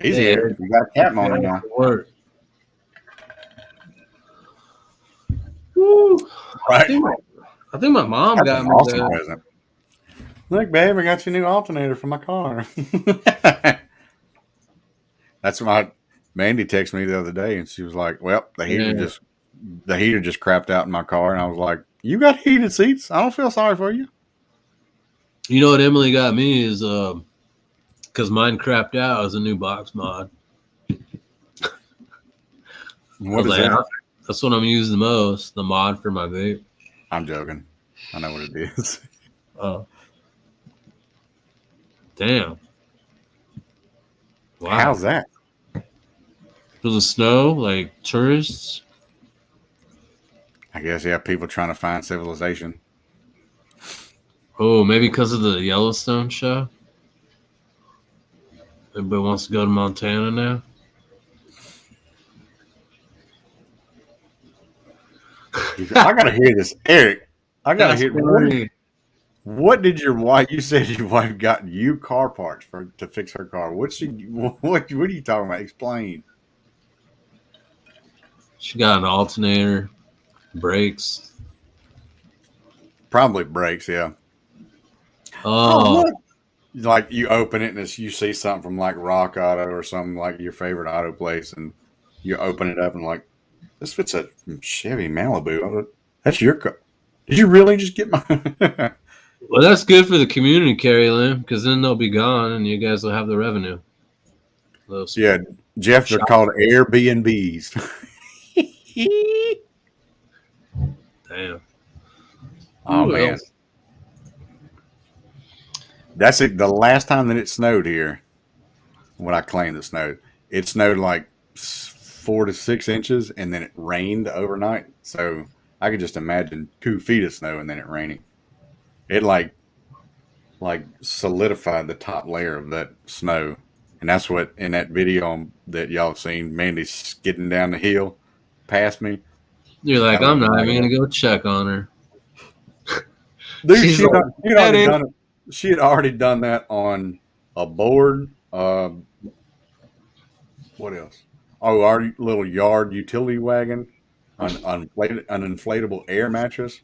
Easy, Hey, Eric. You got a cat moaning now. work. Woo. Right. I think my mom That's got an me awesome that. present. Look, babe, I got you a new alternator for my car. That's my Mandy texted me the other day, and she was like, "Well, the heater just crapped out in my car," and I was like, "You got heated seats? I don't feel sorry for you." You know what Emily got me is because mine crapped out as a new box mod. What is that? That's what I'm using the most. The mod for my vape. I'm joking. I know what it is. Oh, damn! Wow. How's that? For the snow, like tourists. I guess people trying to find civilization. Oh, maybe because of the Yellowstone show. Everybody wants to go to Montana now. I gotta hear this, Eric. I gotta That's hear. funny. What did your wife? You said your wife got you car parts to fix her car. What are you talking about? Explain. She got an alternator, brakes. Probably brakes. Yeah. Oh, Look. Like you open it and you see something from like Rock Auto or something like your favorite auto place, and you open it up and like, this fits a Chevy Malibu. That's your car. Did you really just get my? well, that's good for the community, Carrie Lynn, because then they'll be gone and you guys will have the revenue. Yeah, Jeff, they're called Airbnbs. Damn. Oh Ooh, man, that's it. The last time that it snowed here, when I claimed it snowed like 4 to 6 inches, and then it rained overnight. So I could just imagine 2 feet of snow and then it raining. It like solidified the top layer of that snow, and that's what in that video that y'all have seen, Mandy's skidding down the hill past me. You're like, I'm not even gonna go check on her. Dude, She's she had like, already done it. She had already done that on a board. What else? Oh, our little yard utility wagon, an inflatable air mattress,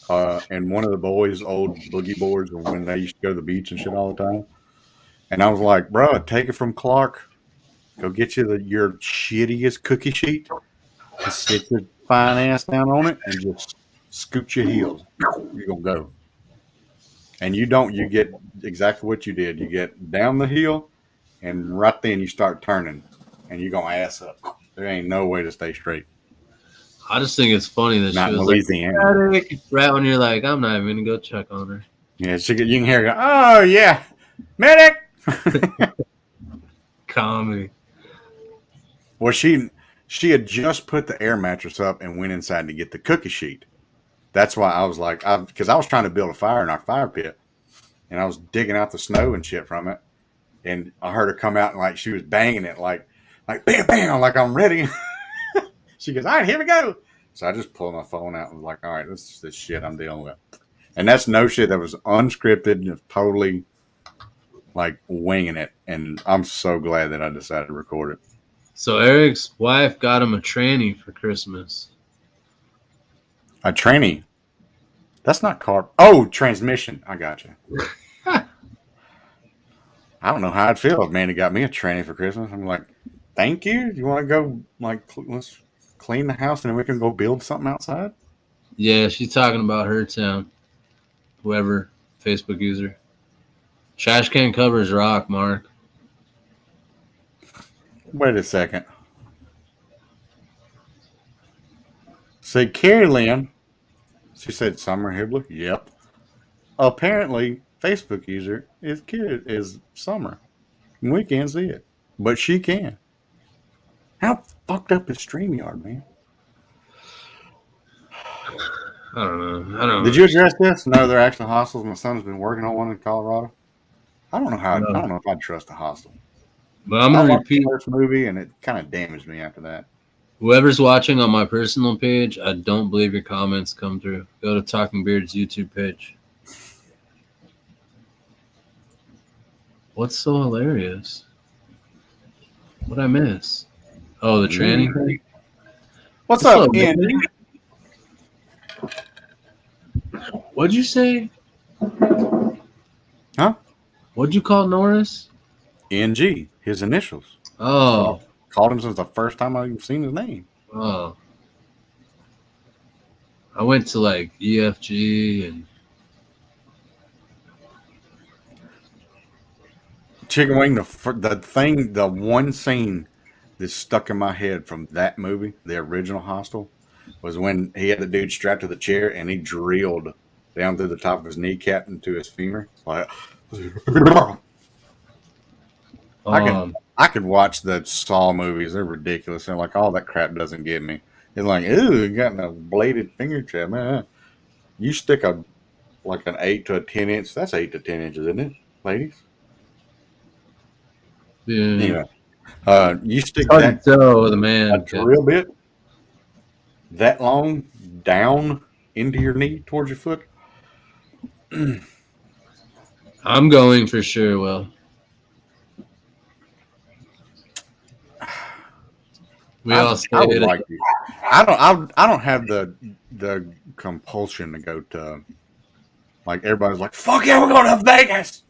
and one of the boys' old boogie boards when they used to go to the beach and shit all the time. And I was like, bro, take it from Clark. Go get you your shittiest cookie sheet and sit your fine ass down on it and just scoot your heels. You're going to go. And you get exactly what you did. You get down the hill, and right then you start turning, and you're going to ass up. There ain't no way to stay straight. I just think it's funny that Not she in was Louisiana. like, right when you're like, I'm not even gonna go check on her. Yeah, you can hear her go, oh, yeah, medic. Comedy. Well, she had just put the air mattress up and went inside to get the cookie sheet. That's why I was like, because I was trying to build a fire in our fire pit, and I was digging out the snow and shit from it, and I heard her come out and like she was banging it like bam bam, like I'm ready. She goes, all right, here we go. So I just pulled my phone out and was like, all right, this is this shit I'm dealing with, and that's no shit. That was unscripted and totally like winging it, and I'm so glad that I decided to record it. So Eric's wife got him a tranny for Christmas. A tranny. That's not car. Oh, transmission. I got you. I don't know how I'd feel if Mandy got me a tranny for Christmas. I'm like, thank you. You want to go like let's clean the house and then we can go build something outside? Yeah, she's talking about her town. Whoever, Facebook user. Trash can covers rock, Mark. Wait a second. Say Carrie Lynn. She said Summer Hibbler. Yep. Apparently, Facebook user is Summer. We can't see it, but she can. How fucked up is StreamYard, man? I don't know. Did you address this? No, they're actually hostels. My son's been working on one in Colorado. I don't know how. I don't know if I'd trust a hostel. But I'm I gonna watched repeat. the first movie, and it kind of damaged me after that. Whoever's watching on my personal page, I don't believe your comments come through. Go to Talking Beard's YouTube page. What's so hilarious? What'd I miss? Oh, the tranny thing? What's What's up, up, Andy? man? What'd you say? Huh? What'd you call Norris? NG, his initials. Oh, Called him since the first time I've seen his name. oh. I went to like EFG and Chicken Wing, the one scene that stuck in my head from that movie, the original Hostel, was when he had the dude strapped to the chair and he drilled down through the top of his kneecap into his femur. Like, um I could watch the Saw movies. They're ridiculous. And like all that crap doesn't get me. It's like, ooh, you got a bladed fingertip, man. You stick an 8 to a 10 inch. That's 8 to 10 inches, isn't it, ladies? yeah. Anyway, you It's stick hard that to tell with a a man. drill bit that long down into your knee towards your foot. I'm going for sure, Will. We all I would stayed. like to. I don't have the compulsion to go to. Like everybody's like, fuck yeah, we're going to Vegas.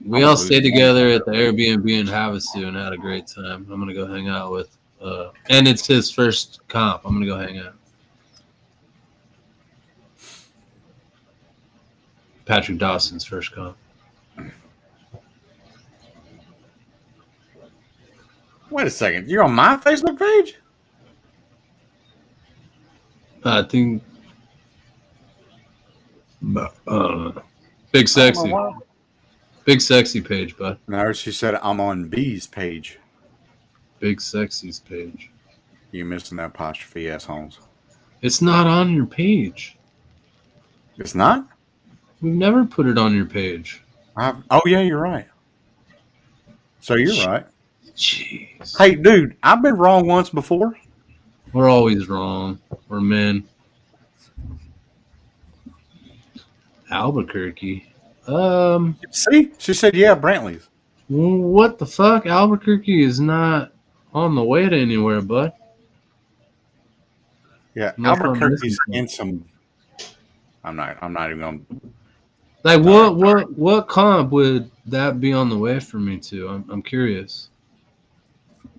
We all stayed together at the Airbnb in Havasu and had a great time. I'm gonna go hang out with, and it's his first comp. I'm gonna go hang out. Patrick Dawson's first comp. Wait a second, you're on my Facebook page? I think. Big sexy, big sexy page, bud. No, she said I'm on B's page. Big sexy's page. You missing that apostrophe, assholes. It's not on your page. It's not? We've never put it on your page. Oh yeah, you're right. So you're right. Jeez. Hey, dude, I've been wrong once before. We're always wrong. We're men. Albuquerque. See, she said yeah, Brantley's. What the fuck? Albuquerque is not on the way to anywhere, bud. Yeah, No fun Albuquerque's listening. in some. I'm not even gonna. Like what comp would that be on the way for me to? I'm curious.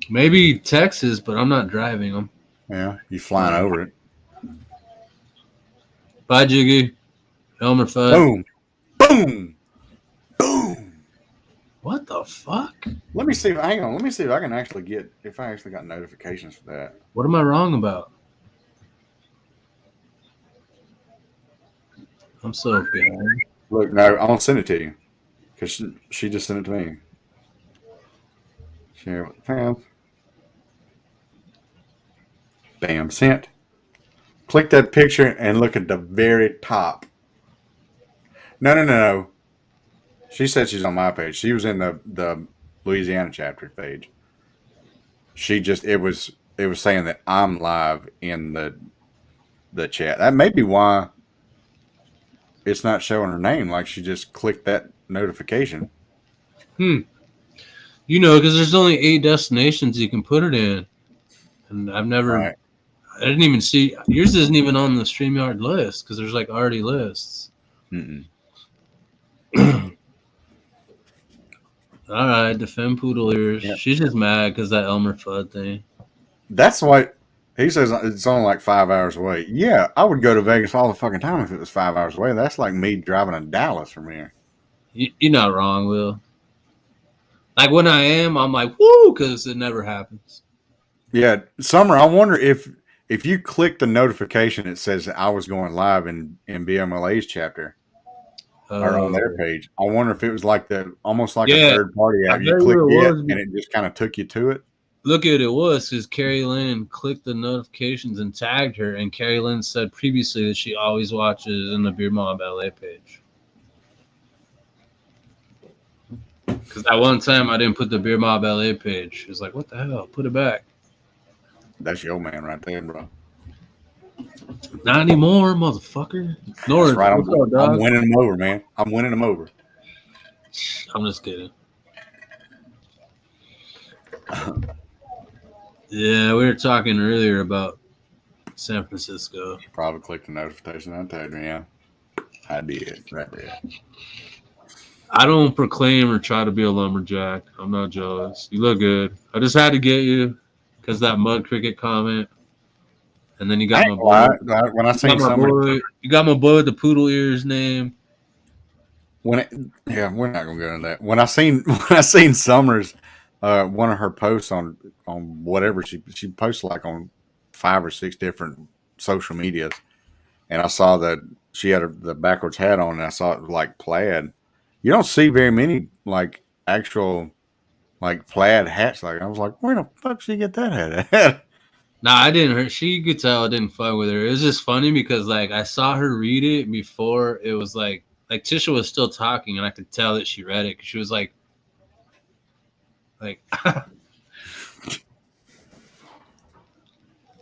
Maybe Texas, but I'm not driving them. Yeah, you flying over it. Bye, Jiggy. Elmer Fudd. Boom, boom, boom. What the fuck? Let me see. Hang on. Let me see if I can actually get if I actually got notifications for that. What am I wrong about? I'm so behind. Look, no, I'm gonna send it to you because she just sent it to me. Share with fans. Bam, sent. Click that picture and look at the very top. No. She said she's on my page. She was in the Louisiana chapter page. It was saying that I'm live in the chat. That may be why it's not showing her name. Like she just clicked that notification. You know, because there's only 8 destinations you can put it in, and I've never. Right. I didn't even see yours. Isn't even on the StreamYard list because there's like already lists. All right, defend Poodle ears. Yep. She's just mad because that Elmer Fudd thing. That's why he says it's only like 5 hours away. Yeah, I would go to Vegas all the fucking time if it was 5 hours away. That's like me driving to Dallas from here. You're not wrong, Will. Like when I am, I'm like, woo, because it never happens. Yeah, Summer, I wonder if you click the notification, it says I was going live in BMLA's chapter or on their page. I wonder if it was like almost like a third party app. You click it and it just kind of took you to it. Look at it was because Carrie Lynn clicked the notifications and tagged her, and Carrie Lynn said previously that she always watches in the Beer Mob LA page. Because that one time I didn't put the Beer Mob LA page. She was like, what the hell? Put it back. That's your man right there, bro. Not anymore, motherfucker. That's North, right. what's up, I'm dog? winning them over, man. I'm winning them over. I'm just kidding. Yeah, we were talking earlier about San Francisco. Probably clicked the notification on that. Yeah, I did right there. I don't proclaim or try to be a lumberjack. I'm not jealous. You look good. I just had to get you because that mud cricket comment, and then you I got ain't my gonna boy. lie. When I You got seen my somebody boy. You got my boy with the poodle ears name. when it, yeah, we're not gonna go into that. When I seen Summers, one of her posts on whatever she posts like on 5 or 6 different social medias, and I saw that she had the backwards hat on, and I saw it was like plaid. You don't see very many like actual like plaid hats. Like I was like, where the fuck she get that hat at? Nah, I didn't hurt. She could tell I didn't fuck with her. It was just funny because like I saw her read it before it was like Tisha was still talking and I could tell that she read it because she was like I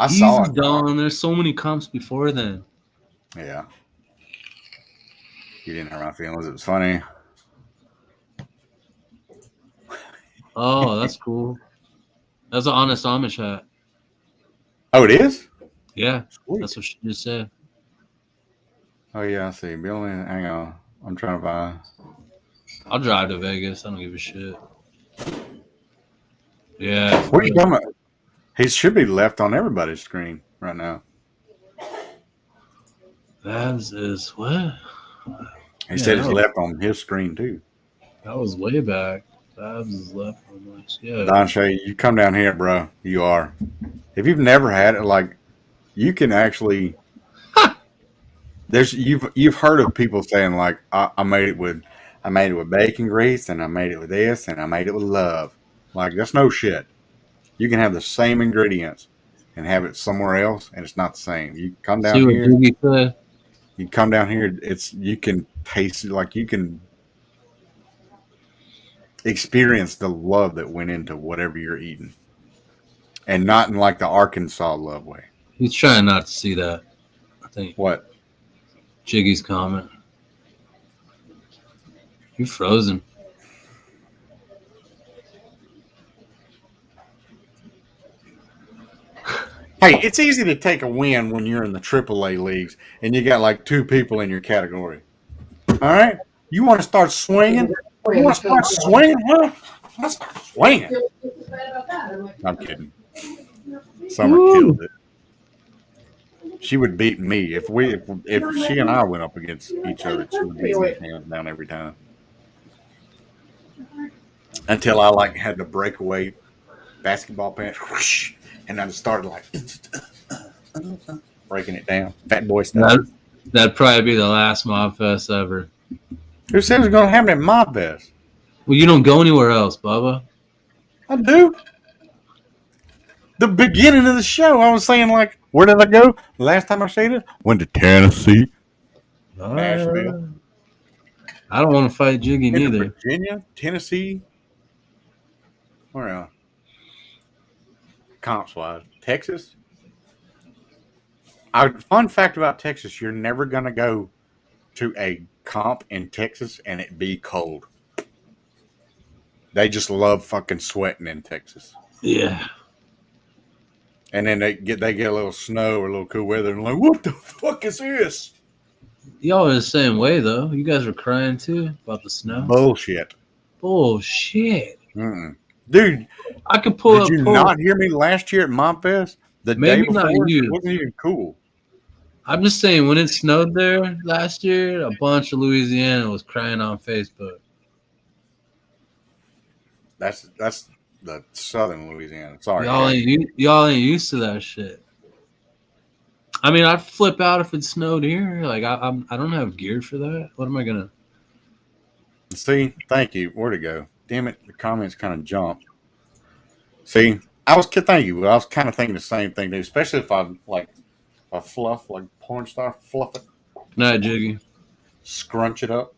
easy saw it. Dawn. There's so many comps before then. Yeah, you didn't hurt my feelings. It was funny. Oh, that's cool. That's an honest Amish hat. Oh, it is. Yeah, Sweet. that's what she just said. Oh yeah, I see. Billy, hang on. I'm trying to buy. I'll drive to Vegas. I don't give a shit. Yeah, What are you talking about? He should be left on everybody's screen right now. Fabs is what? He Yeah, said it's left on his screen too. that was way back. Fabs is left on my yeah. Don Shay, you come down here, bro. You are. If you've never had it, like you can actually. You've heard of people saying like I made it with bacon grease and I made it with this and I made it with love. Like that's no shit. You can have the same ingredients and have it somewhere else and it's not the same. You come down See what here, Doogie said? you come down here, you can taste it, like you can experience the love that went into whatever you're eating. And not in like the Arkansas love way. He's trying not to see that. I think What? Jiggy's comment. You're frozen. Hey, it's easy to take a win when you're in the AAA leagues and you got like 2 people in your category. All right? You want to start swinging? You want to start swinging, huh? Let's start swinging. I'm kidding. Summer killed it. She would beat me if she and I went up against each other. She would beat me hands down every time. Until I like had the breakaway basketball pants, whoosh, and I started like breaking it down, fat boy style. That'd probably be the last Mob Fest ever. Who said it was going to happen at my best? Well, you don't go anywhere else, Bubba. I do. The beginning of the show, I was saying like, where did I go? The last time I stayed it, went to Tennessee, Nashville. I don't want to fight Jiggy neither. Virginia, Tennessee. Where else? Comps wise, Texas. Fun fact about Texas: you're never gonna go to a comp in Texas and it be cold. They just love fucking sweating in Texas. Yeah. And then they get a little snow or a little cool weather and like, what the fuck is this? Y'all are the same way though. You guys were crying too about the snow. Bullshit. Bullshit. Mm-mm. Dude, I could pull up. Did you not hear me last year at Montfest? The Maybe day before, not you. it wasn't even cool. I'm just saying, when it snowed there last year, a bunch of Louisiana was crying on Facebook. That's the southern Louisiana. Sorry, Y'all ain't used to that shit. I mean, I'd flip out if it snowed here. Like I don't have gear for that. What am I gonna? See, thank you. Where'd it go? Damn it, the comments kind of jumped. See, thank you. I was kind of thinking the same thing, dude. Especially if I fluff like porn star, fluff it, Nah, Jiggy. scrunch it up.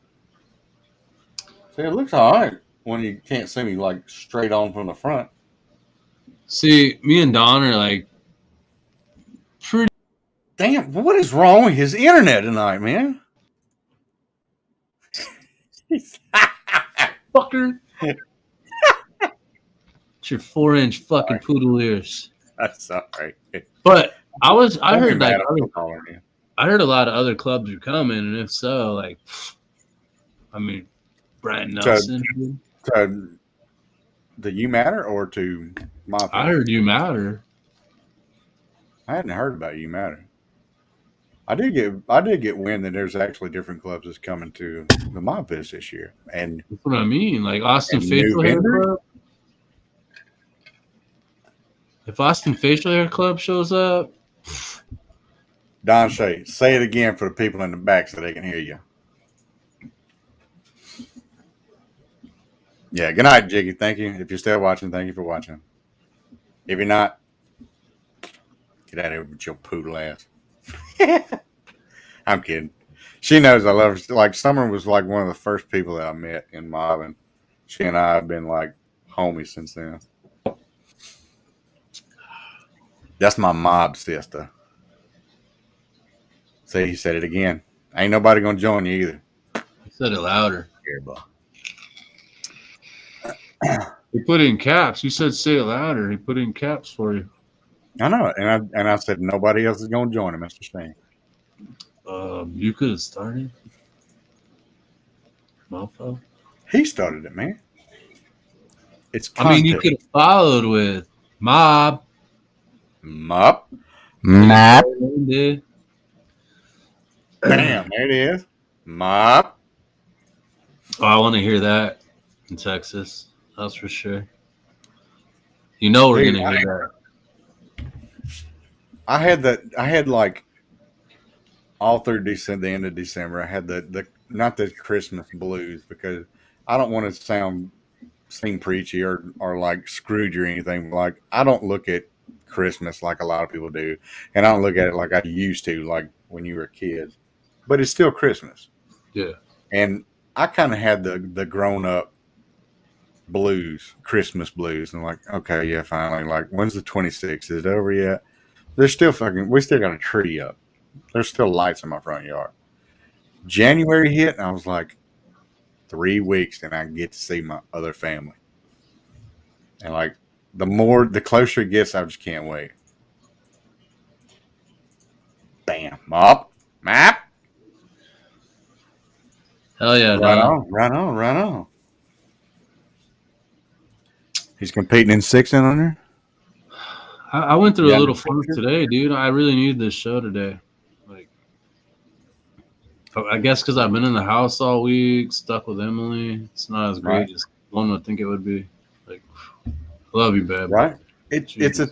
See, it looks all right when you can't see me like straight on from the front. See, me and Don are like Pretty Damn, what is wrong with his internet tonight, man? fucker. It's your 4-inch fucking poodle ears. I'm sorry. But I Don't be heard like mad at me calling you. I heard a lot of other clubs are coming, and if so, like, I mean, Brian Nelson. To the You Matter or to my I heard You Matter. I hadn't heard about You Matter. I did get wind that there's actually different clubs that's coming to the Mob Fest this year. And That's what I mean. Like Austin And Facial Hair November? Club. If Austin Facial Hair Club shows up, Don Shay, say it again for the people in the back so they can hear you. Yeah, good night, Jiggy. Thank you. If you're still watching, thank you for watching. If you're not, get out of here with your poodle ass. I'm kidding. She knows I love her. Like, Summer was like one of the first people that I met in Mob, and she and I have been like homies since then. That's my Mob sister. See, he said it again. Ain't nobody gonna join you either. I said it louder. Here, bro. He put it in caps. You said say it louder. He put it in caps for you. I know, and I said nobody else is gonna join him, Mr. Stain. You could have started. Mofo. He started it, man. It's I mean, you content. could have followed with Mob. Mop. Did. Bam, there it is. Mop. Oh, I want to hear that in Texas. That's for sure. You know we're Dude, gonna hear that. I had like all through December, the end of December, I had the not the Christmas blues because I don't want to seem preachy or like Scrooge or anything. Like, I don't look at Christmas like a lot of people do, and I don't look at it like I used to, like when you were a kid. But it's still Christmas. Yeah. And I kind of had the grown up blues, Christmas blues, and like, okay, yeah, finally. Like, when's the 26th? Is it over yet? We still got a tree up. There's still lights in my front yard. January hit, and I was like, 3 weeks, and I get to see my other family. And like, the closer it gets, I just can't wait. Bam, mop, map. Hell yeah, Right Don. on. He's competing in 6-under. I went through Yeah, a little the funk picture. today, dude. I really needed this show today. Like, I guess because I've been in the house all week, stuck with Emily. It's not as great Right. as one would think it would be. Like, I love you, babe. Right. It's Jesus.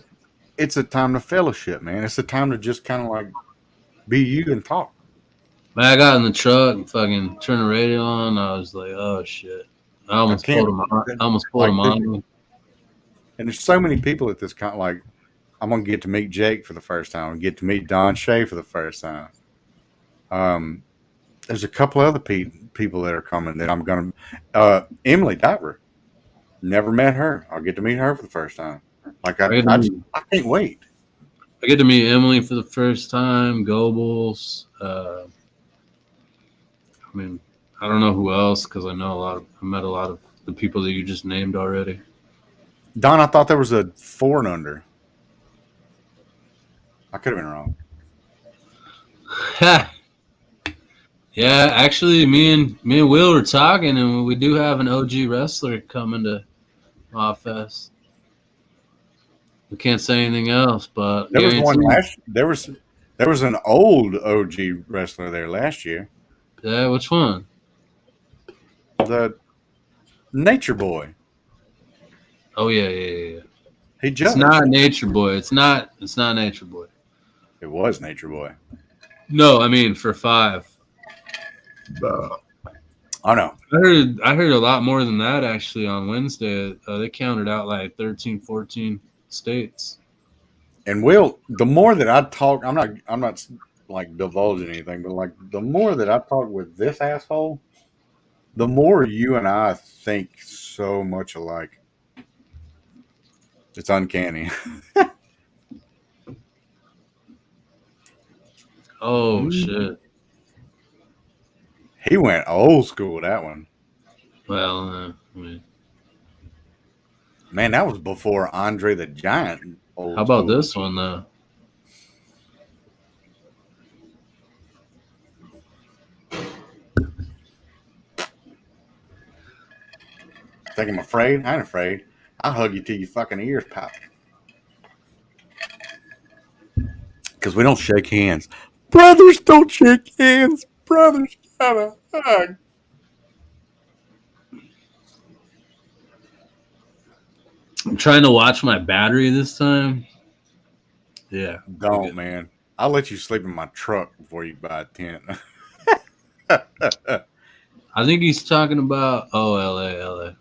a time to fellowship, man. It's a time to just kind of like be you and talk. Man, I got in the truck and fucking turned the radio on. I was like, oh shit. I almost can't- pulled him like, on me. And there's so many people at this kind. Like, I'm gonna get to meet Jake for the first time. Get to meet Don Shay for the first time. There's a couple other people that are coming that I'm gonna. Emily Diver. Never met her. I'll get to meet her for the first time. Like, I can't wait. I get to meet Emily for the first time. Goebbels. I mean, I don't know who else because I met a lot of the people that you just named already. Don, I thought there was a 4-under. I could have been wrong. Yeah, actually, me and Will were talking, and we do have an OG wrestler coming to Fest. We can't say anything else, but There was one guarantee- there was an old OG wrestler there last year. Yeah, which one? The Nature Boy. Oh yeah. He It's judged. not Nature Boy. It's not Nature Boy. It was Nature Boy. No, I mean for 5. I know. I heard a lot more than that actually on Wednesday. They counted out like 13, 14 states. And Will, the more that I talk, I'm not like divulging anything, but like the more that I talk with this asshole, the more you and I think so much alike. It's uncanny. Oh shit. He went old school with that one. Well, I mean, Man, that was before Andre the Giant. Old how about school. this one though? Think I'm afraid? I ain't afraid. I'll hug you till your fucking ears pop. Because we don't shake hands. Brothers don't shake hands. Brothers gotta hug. I'm trying to watch my battery this time. Yeah. Don't, man. I'll let you sleep in my truck before you buy a tent. I think he's talking about LA.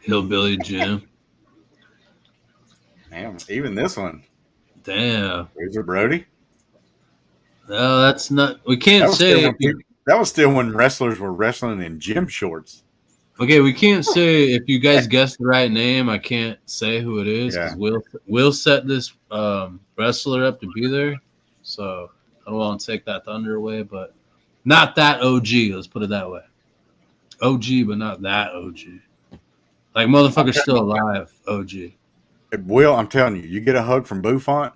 Hillbilly Jim. Damn, even this one. Damn. Razor Brody. No, that's not. We can't say. That was still when wrestlers were wrestling in gym shorts. Okay, we can't say if you guys guessed the right name. I can't say who it is because we'll set this wrestler up to be there. So I don't want to take that thunder away, but not that OG. Let's put it that way. OG, but not that OG. Like motherfucker's still alive. OG. Will, I'm telling you, you get a hug from Buffon,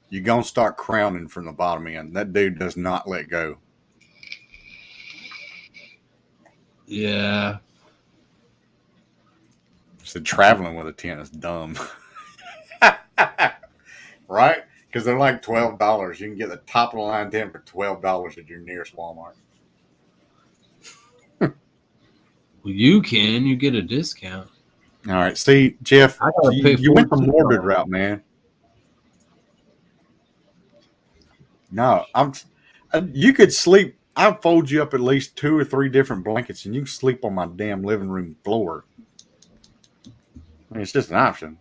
you're gonna start crowning from the bottom end. That dude does not let go. Yeah. So traveling with a tent is dumb. Right? Because they're like $12. You can get the top of the line tent for $12 at your nearest Walmart. Well, you can. You get a discount. All right. See, Jeff, I gotta pay you went the $42. morbid route, man. No, you could sleep. I'll fold you up at least 2 or 3 different blankets and you can sleep on my damn living room floor. I mean, it's just an option.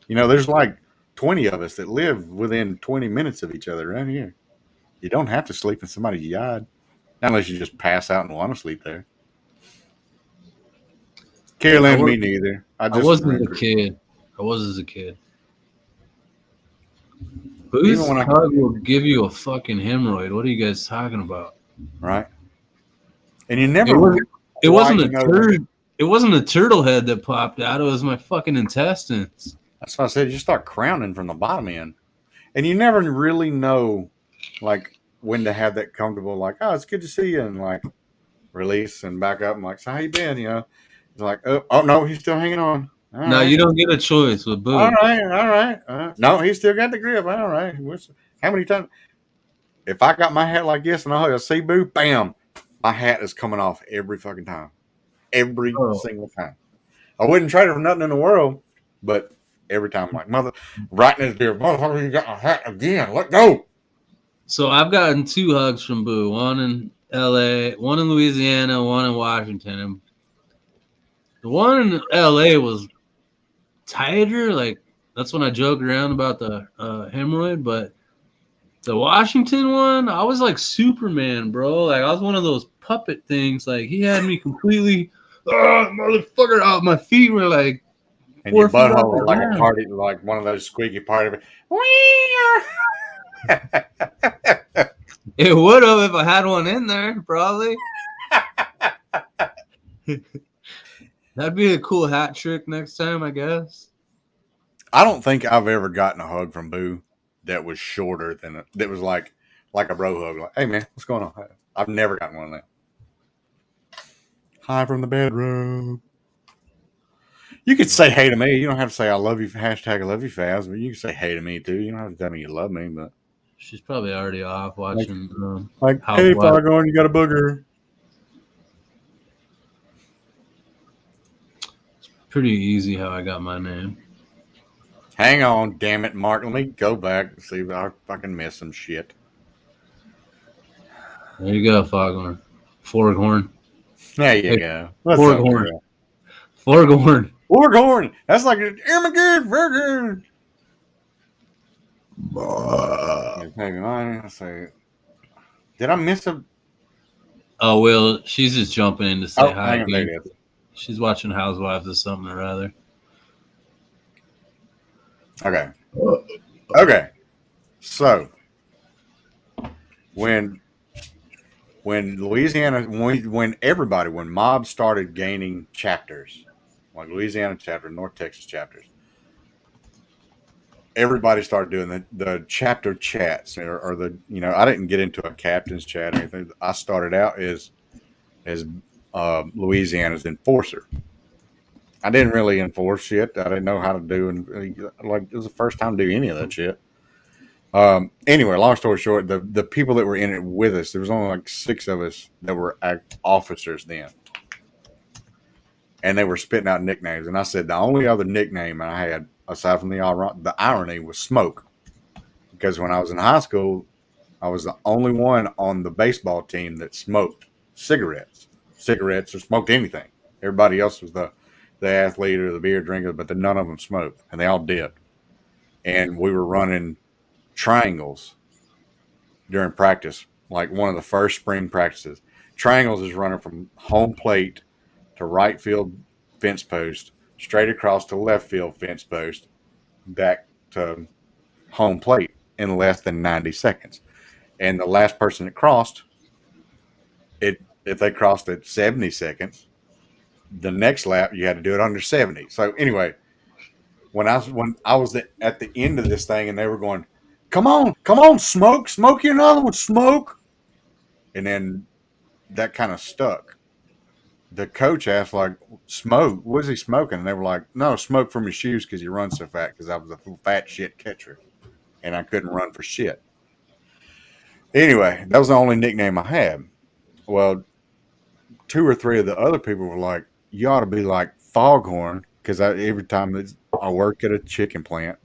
You know, there's like 20 of us that live within 20 minutes of each other right here. You don't have to sleep in somebody's yard. Not unless you just pass out and want to sleep there. Carolyn, me neither. I wasn't a kid. I was as a kid. Whose hug will give you a fucking hemorrhoid? What are you guys talking about? Right. And you never. It wasn't a turd. It wasn't a turtle head that popped out. It was my fucking intestines. That's why I said you start crowning from the bottom end, and you never really know, like when to have that comfortable. Like, oh, it's good to see you, and like release and back up. And like, so how you been? You know, it's like, oh no, he's still hanging on. All right. You don't get a choice with Boo. All right. No, he still got the grip. All right. How many times? If I got my hat like this and I see Boo, bam, my hat is coming off every fucking time. Every single time. I wouldn't trade it for nothing in the world, but every time I'm like, mother, right in his beard, motherfucker, you got my hat again. Let go. So I've gotten 2 hugs from Boo. One in LA, one in Louisiana, one in Washington. And the one in LA was tighter. Like, that's when I joke around about the hemorrhoid. But the Washington one, I was like Superman, bro. Like, I was one of those puppet things. Like, he had me completely, motherfucker, out. My feet were like, and your butthole was like a party, like one of those squeaky party. It would have if I had one in there, probably. That'd be a cool hat trick next time, I guess. I don't think I've ever gotten a hug from Boo that was shorter than that was like a bro hug. Like, hey man, what's going on? I've never gotten one of that. Hi from the bedroom. You could say hey to me. You don't have to say I love you. Hashtag I love you, Fabs. But you can say hey to me too. You don't have to tell me you love me. But she's probably already off watching. Like hey, Foghorn, you got a booger. It's pretty easy how I got my name. Hang on, damn it, Mark. Let me go back and see if I fucking missed some shit. There you go, Foghorn. Foghorn. There you go. Foghorn. Foghorn. Foghorn. That's like an Foghorn. Did I miss a? Oh, well, she's just jumping in to say hi. Hang on, she's watching Housewives or something or other. Okay. So when Louisiana, when mobs started gaining chapters, like Louisiana chapter, North Texas chapters, everybody started doing the chapter chats or the, I didn't get into a captain's chat or anything. I started out as Louisiana's enforcer. I didn't really enforce shit. I didn't know how to do, and like it was the first time to do any of that shit. Anyway, long story short, the people that were in it with us, there was only like 6 of us that were officers then, and they were spitting out nicknames. And I said the only other nickname I had aside from the irony was Smoke, because when I was in high school, I was the only one on the baseball team that smoked cigarettes or smoked anything. Everybody else was the athlete or the beer drinker, but none of them smoked, and they all did. And we were running triangles during practice, like one of the first spring practices. Triangles is running from home plate to right field fence post, straight across to left field fence post, back to home plate in less than 90 seconds. And the last person that crossed, if they crossed at 70 seconds, the next lap you had to do it under 70. So anyway, when I was at the end of this thing and they were going, come on, smoke you another one, smoke. And then that kind of stuck. The coach asked, like, Smoke, what is he smoking? And they were like, no, smoke from his shoes because you run so fat, because I was a fat shit catcher and I couldn't run for shit. Anyway, that was the only nickname I had. Well, 2 or 3 of the other people were like, you ought to be like Foghorn, because every time I work at a chicken plant,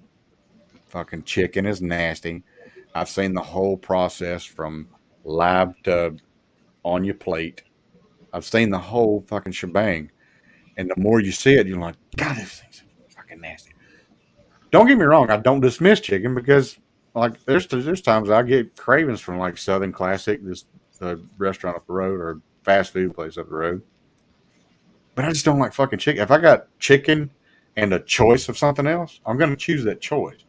fucking chicken is nasty. I've seen the whole process from live to on your plate. I've seen the whole fucking shebang. And the more you see it, you're like, God, this thing's fucking nasty. Don't get me wrong, I don't dismiss chicken, because like there's times I get cravings from like Southern Classic, this restaurant up the road, or fast food place up the road. But I just don't like fucking chicken. If I got chicken and a choice of something else, I'm going to choose that choice.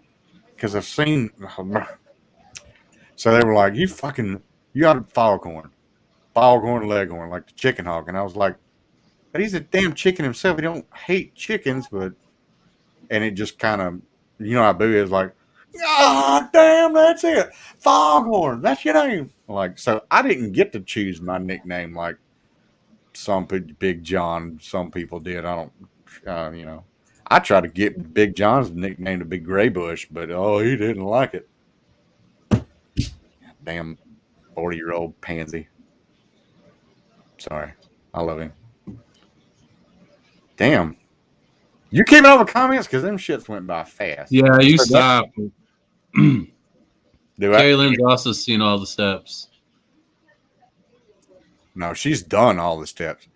Because I've seen. So they were like, you got a Foghorn Leghorn, like the chicken hawk. And I was like, but he's a damn chicken himself. He don't hate chickens, but. And it just kind of, how Boo is like, ah, damn, that's it. Foghorn, that's your name. Like, so I didn't get to choose my nickname like some Big John, some people did. I don't, I tried to get Big John's nickname to be Gray Bush, but he didn't like it. Damn 40-year-old pansy. Sorry. I love him. Damn. You keeping up with comments? Because them shits went by fast. Yeah, you stop. Do Kaylin's also seen all the steps. No, she's done all the steps.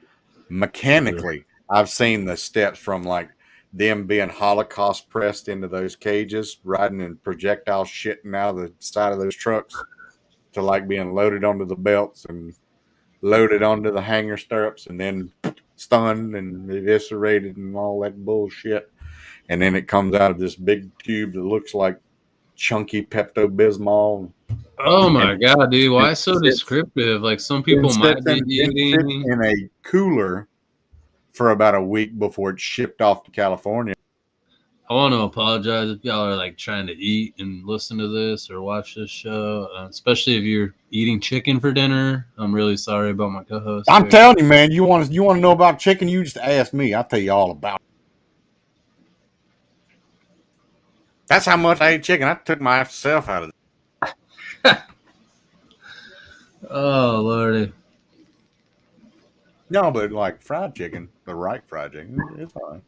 Mechanically, I've seen the steps from like them being Holocaust pressed into those cages, riding and projectile shitting out of the side of those trucks, to like being loaded onto the belts and loaded onto the hanger stirrups and then stunned and eviscerated and all that bullshit. And then it comes out of this big tube that looks like chunky Pepto-Bismol. Oh my God, dude. Why so descriptive? Like some people might be eating in a cooler for about a week before it's shipped off to California. I want to apologize if y'all are like trying to eat and listen to this or watch this show, especially if you're eating chicken for dinner. I'm really sorry about my co-host. I'm telling you, man, you want to know about chicken? You just ask me. I'll tell you all about it. That's how much I ate chicken. I took myself out of it. Oh, Lordy. No, but like fried chicken, the right fried chicken, it's fine.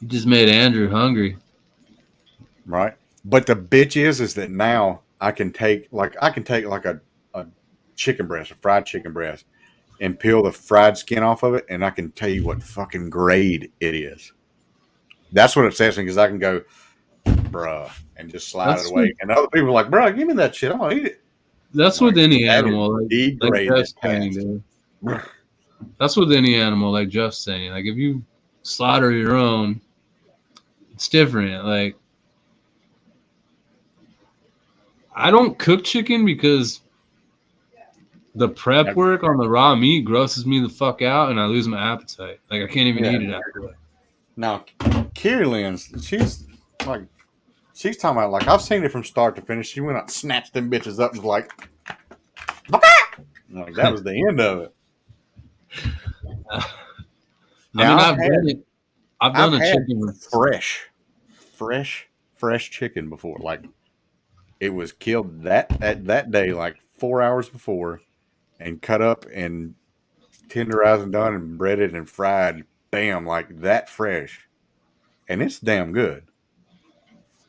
You just made Andrew hungry. Right. But the bitch is that now I can take a chicken breast, a fried chicken breast, and peel the fried skin off of it, and I can tell you what fucking grade it is. That's what upsets me, because I can go, bruh, and just slide it away. And other people are like, bruh, give me that shit. I'm going to eat it. That's with any animal. Like Jeff's saying, dude. That's with any animal, like Jeff's saying. Like if you slaughter your own, it's different. Like I don't cook chicken because the prep work on the raw meat grosses me the fuck out, and I lose my appetite. Like I can't even eat it after that. Now, Carrie Lynn's, she's talking about, like, I've seen it from start to finish. She went out and snatched them bitches up and was like, like that was the end of it. Now, I've done a chicken with fresh chicken before. Like, it was killed that day, like 4 hours before, and cut up and tenderized and done and breaded and fried. Bam, like that fresh. And it's damn good.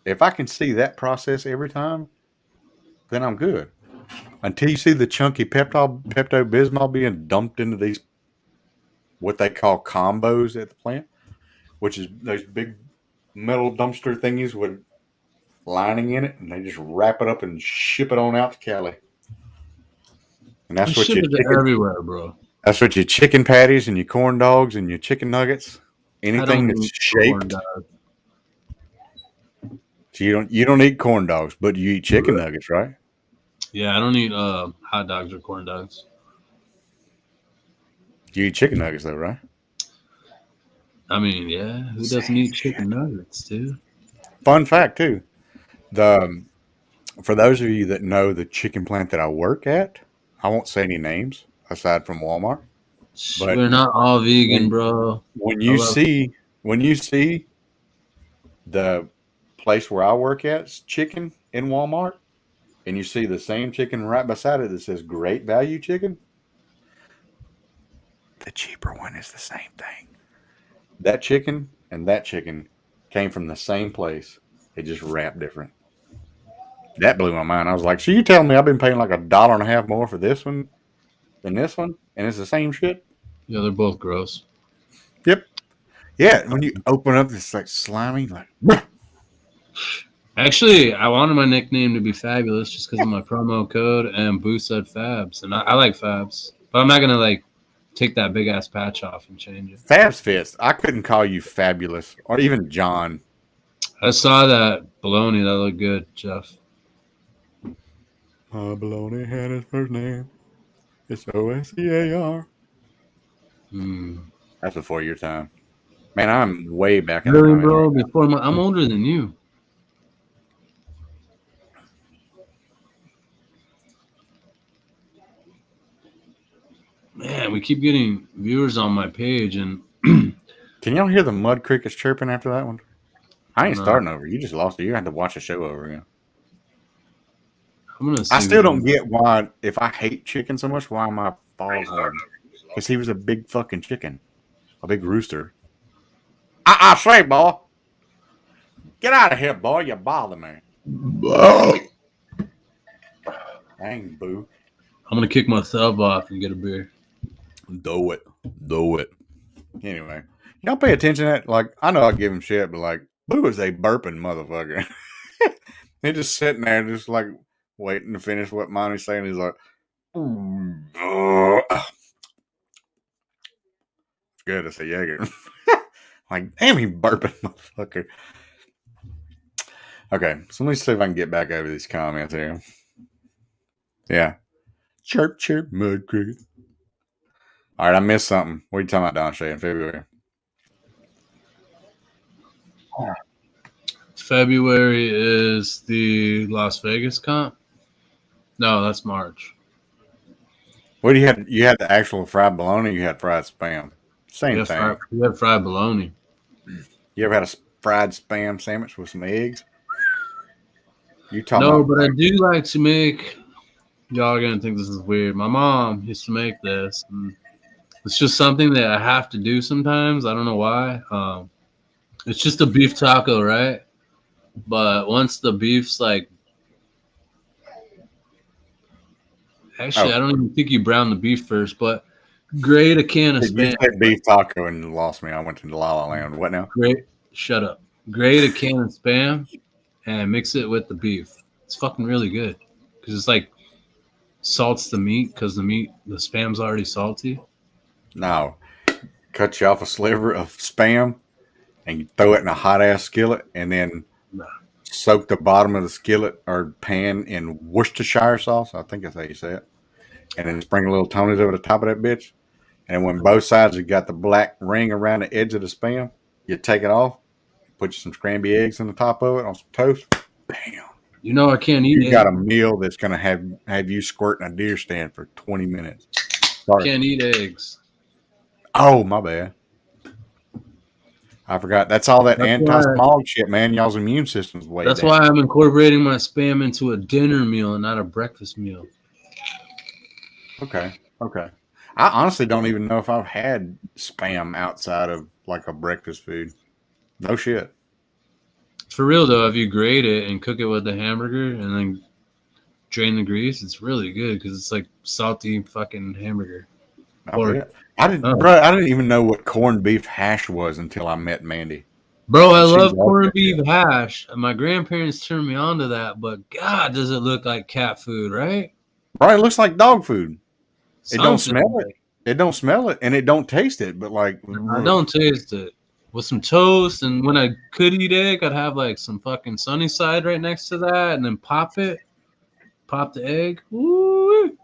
If I can see that process every time, then I'm good. Until you see the chunky Pepto-Bismol being dumped into these, what they call combos at the plant, which is those big metal dumpster thingies with lining in it, and they just wrap it up and ship it on out to Cali. And that's what your chicken, everywhere, bro. That's what your chicken patties and your corn dogs and your chicken nuggets, anything that's shaped. So you don't eat corn dogs, but you eat chicken nuggets, right? Yeah, I don't eat hot dogs or corn dogs. You eat chicken nuggets though, right? I mean, yeah, who doesn't eat chicken nuggets, dude? Fun fact too. For those of you that know the chicken plant that I work at, I won't say any names aside from Walmart. But we're not all vegan, bro. When you see the place where I work at's chicken in Walmart, and you see the same chicken right beside it that says Great Value Chicken, the cheaper one is the same thing. That chicken and that chicken came from the same place. It just wrapped different. That blew my mind. I was like, so you telling me I've been paying like $1.50 more for this one than this one, and it's the same shit? Yeah, they're both gross. Yep. Yeah, when you open up, it's like slimy, like. Actually, I wanted my nickname to be Fabulous just because of my promo code, and Boo said Fabs, and I like Fabs, but I'm not gonna like take that big ass patch off and change it. Fabs fits. I couldn't call you Fabulous or even John. I saw that baloney. That looked good, Jeff. Baloney had his first name. It's OSCAR. That's before your time. Man, I'm way back in the Really, bro? Before I'm older than you. Man, we keep getting viewers on my page, and can y'all hear the mud crickets chirping after that one? I ain't starting over. You just lost it. You had to watch the show over again. I still don't get why, if I hate chicken so much, why my foghorn? Because he was a big fucking chicken. A big rooster. I say, boy. Get out of here, boy. You bother me. Dang, Boo. I'm going to kick myself off and get a beer. Do it. Anyway. Y'all pay attention to that? Like, I know I give him shit, but like, Boo is a burping motherfucker. He's just sitting there, just like waiting to finish what Monty's saying. He's like, it's good to say Jaeger. Like, damn, he burping motherfucker. Okay, so let me see if I can get back over these comments here. Yeah. Chirp, chirp, mud cricket. All right, I missed something. What are you talking about, Don Shay, in February? February is the Las Vegas comp. No, that's March. What do you had? You had the actual fried bologna. You had fried spam. Same thing. You had fried bologna. You ever had a fried spam sandwich with some eggs? You talking? No, but I do like to make. Y'all are gonna think this is weird. My mom used to make this. And it's just something that I have to do sometimes. I don't know why. It's just a beef taco, right? But once the beef's like, actually, I don't even think you brown the beef first. But grate a can of spam. You said beef taco and you lost me. I went to La La Land. What now? Shut up. Grate a can of spam and mix it with the beef. It's fucking really good because it's like salts the meat because the spam's already salty. No, cut you off a sliver of spam and you throw it in a hot ass skillet and then soak the bottom of the skillet or pan in Worcestershire sauce. I think that's how you say it. And then sprinkle a little Tony's over the top of that bitch. And when both sides have got the black ring around the edge of the spam, you take it off, put some scrambled eggs on the top of it on some toast. Bam. You know I can't eat You got a eggs. meal that's going to have you squirting a deer stand for 20 minutes. Sorry. Can't eat eggs. Oh, my bad. I forgot. That's all that That's anti-smog shit, man. Y'all's immune system's way That's down. why I'm incorporating my spam into a dinner meal and not a breakfast meal. Okay. I honestly don't even know if I've had spam outside of like a breakfast food. No shit. For real though, if you grate it and cook it with the hamburger and then drain the grease, it's really good because it's like salty fucking hamburger. I didn't even know what corned beef hash was until I met Mandy. Bro, I And she love loved corned it. beef hash. My grandparents turned me on to that, but God, does it look like cat food, right? Right, it looks like dog food. It don't Something. smell it. It don't smell it, and it don't taste it. But like, I don't taste it. With some toast, and when I could eat egg, I'd have like some fucking sunny side right next to that, and then pop it. Pop the egg. Woo!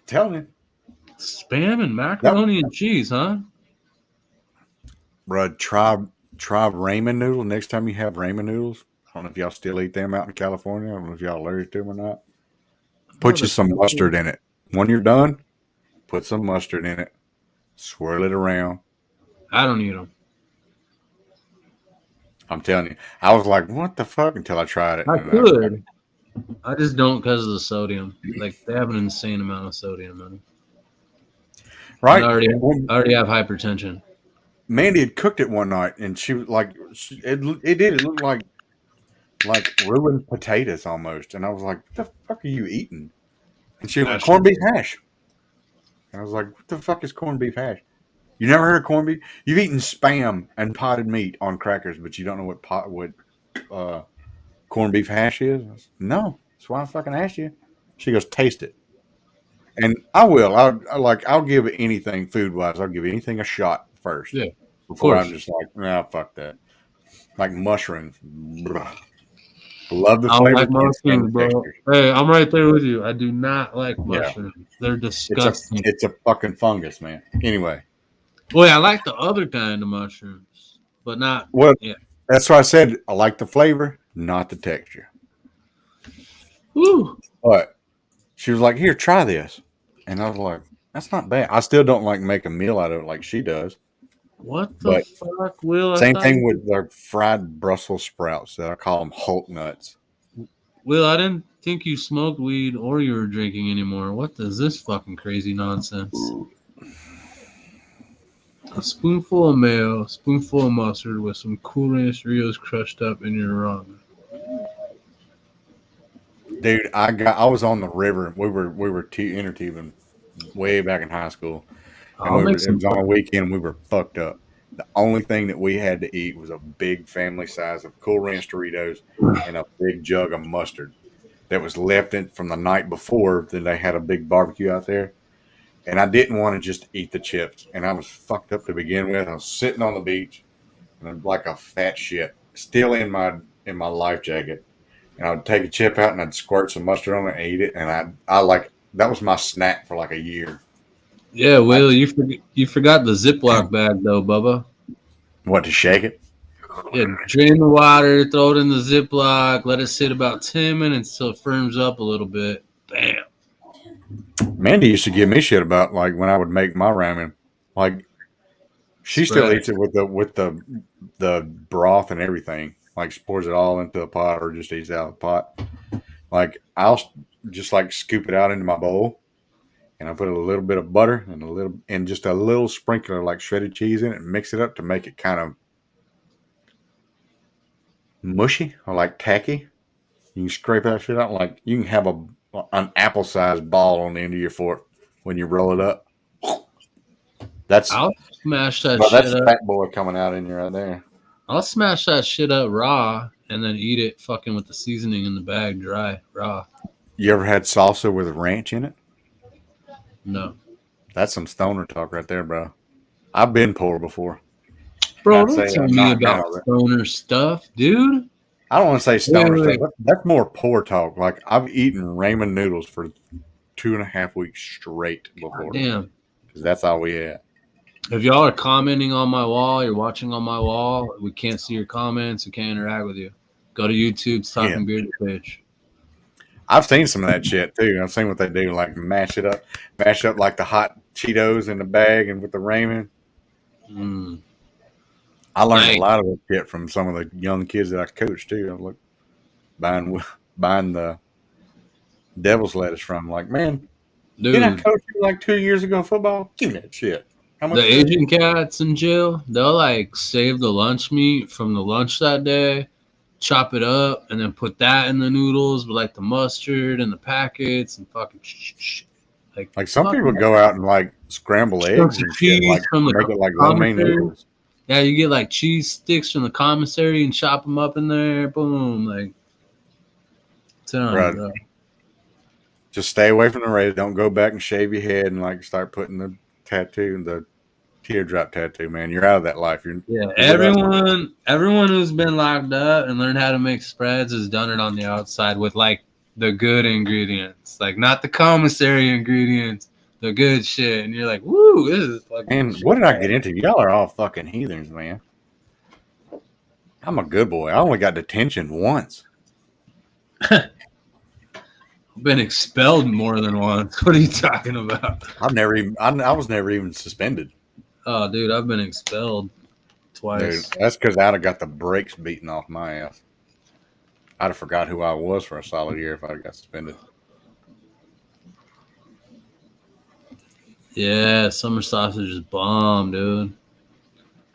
Tell me, Spam and macaroni and cheese, huh? bro. Try ramen noodle next time you have ramen noodles. I don't know if y'all still eat them out in California. I don't know if y'all allergic to them or not. Put you some mustard in it. When you're done, put some mustard in it. Swirl it around. I don't eat them. I'm telling you, I was like, "What the fuck?" until I tried it. I and could. I just don't because of the sodium. Like they have an insane amount of sodium in them. Right. I already have hypertension. Mandy had cooked it one night, and she was like, "It looked like ruined potatoes almost." And I was like, "What the fuck are you eating?" And she was like, "Corned beef hash." And I was like, "What the fuck is corned beef hash? You never heard of corned beef? You've eaten spam and potted meat on crackers, but you don't know what corned beef hash is?" I said, "No, that's why I fucking asked you." She goes, "Taste it." And I will. I'll give anything food wise. I'll give anything a shot first. Yeah, Before I'm just like, nah, fuck that. Like mushrooms. Blah. Love the I don't flavor. like mushrooms, bro. Texture. Hey, I'm right there with you. I do not like mushrooms. They're disgusting. It's a fucking fungus, man. Anyway. Well, I like the other kind of mushrooms, but not. Well, Yeah. that's why I said I like the flavor, not the texture. Woo. But she was like, "Here, try this," and I was like, "That's not bad." I still don't like make a meal out of it like she does. What the But fuck, Will? same thing with their fried Brussels sprouts. I call them Hulk nuts. Will, I didn't think you smoked weed or you were drinking anymore. What is this fucking crazy nonsense? A spoonful of mayo, a spoonful of mustard with some Cool Ranch Rios crushed up in your ramen. Dude, I was on the river. We were inner tubing way back in high school, and it was on a weekend. We were fucked up. The only thing that we had to eat was a big family size of Cool Ranch Doritos and a big jug of mustard that was left in from the night before. Then they had a big barbecue out there, and I didn't want to just eat the chips. And I was fucked up to begin with. I was sitting on the beach, and I'm like a fat shit, still in my life jacket. And I'd take a chip out and I'd squirt some mustard on it and eat it. And I like that was my snack for like a year. Yeah, Will, you forgot the Ziploc bag though, Bubba. What, to shake it? Yeah, drain the water, throw it in the Ziploc, let it sit about 10 minutes till it firms up a little bit. Bam. Mandy used to give me shit about like when I would make my ramen. Like she still eats it with the broth and everything. Like she pours it all into a pot or just eats it out of the pot. Like I'll just like scoop it out into my bowl. And I put a little bit of butter and just a little sprinkle of like shredded cheese in it and mix it up to make it kind of mushy or like tacky. You can scrape that shit out like you can have an apple-sized ball on the end of your fork when you roll it up. I'll smash that shit that's up. Fat boy coming out in you right there. I'll smash that shit up raw and then eat it fucking with the seasoning in the bag dry, raw. You ever had salsa with ranch in it? No. That's some stoner talk right there, bro. I've been poor before. Bro, Not don't saying tell I'm me not about now, but stoner stuff, dude. I don't want to say Wait, stoner wait, stuff. wait. That's more poor talk. Like I've eaten ramen noodles for 2.5 weeks straight God before damn. because that's all we had. If y'all are commenting on my wall, you're watching on my wall, we can't see your comments, we can't interact with you. Go to YouTube's Yeah. Talking Beard page. I've seen some of that shit too. I've seen what they do, like mash up like the hot Cheetos in the bag and with the ramen. Mm. I learned a Nice. lot of that shit from some of the young kids that I coached too. I'm like buying the devil's lettuce from. Like, man, didn't I Dude, coach you like 2 years ago in football? Give me that shit. How the much is that? Asian cats in jail, they'll like save the lunch meat from the lunch that day, chop it up, and then put that in the noodles with like the mustard and the packets and fucking Like some people fucking go out and like scramble chunks eggs of and shit, cheese like from the make it like lo mein commissary. noodles. Yeah, you get like cheese sticks from the commissary and chop them up in there. Boom, like telling you, Right. bro. Just stay away from the razor. Don't go back and shave your head and like start putting the tattoo, the teardrop tattoo. Man, you're out of that life. Yeah, You're with us. everyone who's been locked up and learned how to make spreads has done it on the outside with like the good ingredients, like not the commissary ingredients, the good shit. And you're like, woo, this is fucking And shit. what did I get into? Y'all are all fucking heathens, man. I'm a good boy. I only got detention once. I've been expelled more than once. What are you talking about? I was never even suspended. Oh, dude, I've been expelled Dude, twice. that's because I'd have got the brakes beaten off my ass. I'd have forgot who I was for a solid year if I got suspended. Yeah, summer sausage is bomb, dude.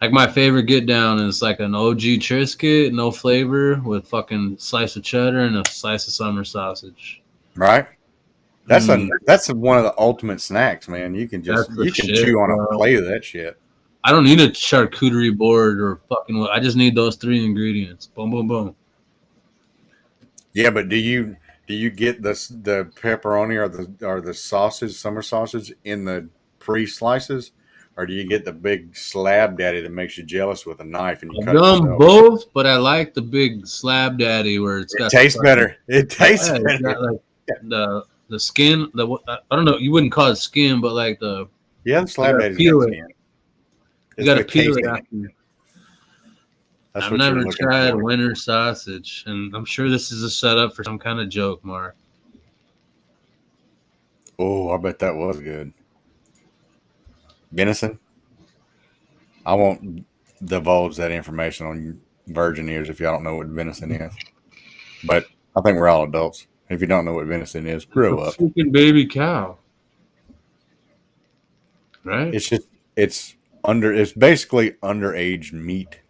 Like my favorite get down is like an OG Triscuit, no flavor, with fucking slice of cheddar and a slice of summer sausage. Right? Mm, That's one of the ultimate snacks, man. that's the You can shit, chew on a bro. plate of that shit. I don't need a charcuterie board or fucking. I just need those three ingredients. Boom, boom, boom. Yeah, but do you get the pepperoni or the sausage, summer sausage in the pre slices, or do you get the big slab daddy that makes you jealous with a knife and you I've cut it done yourself? both, but I like the big slab daddy where it's It got the tastes fucking. better. It Yeah, tastes it's better. got like the skin. I don't know. You wouldn't call it skin, but like Yeah, the you slab gotta daddy's got peel it. skin. You It's gotta the peel it casing. after. That's I've what you're never looking tried for. winter sausage, and I'm sure this is a setup for some kind of joke, Mark. Oh, I bet that was good. Venison. I won't divulge that information on virgin ears if y'all don't know what venison is. But I think we're all adults. If you don't know what venison is, A grow up. freaking baby cow, right? It's just it's basically underage meat.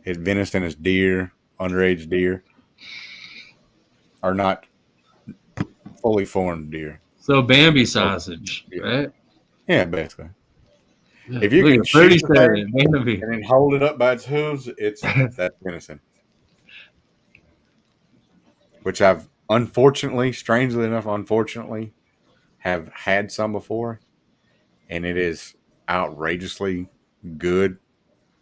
Venison is deer, underage deer, are not fully formed deer. So Bambi So, sausage, yeah, right? yeah, basically. Yeah. If you Look can at Birdie shoot the said thing it, Bambi. and then hold it up by its hooves, that's venison. Which I've strangely enough, have had some before, and it is outrageously good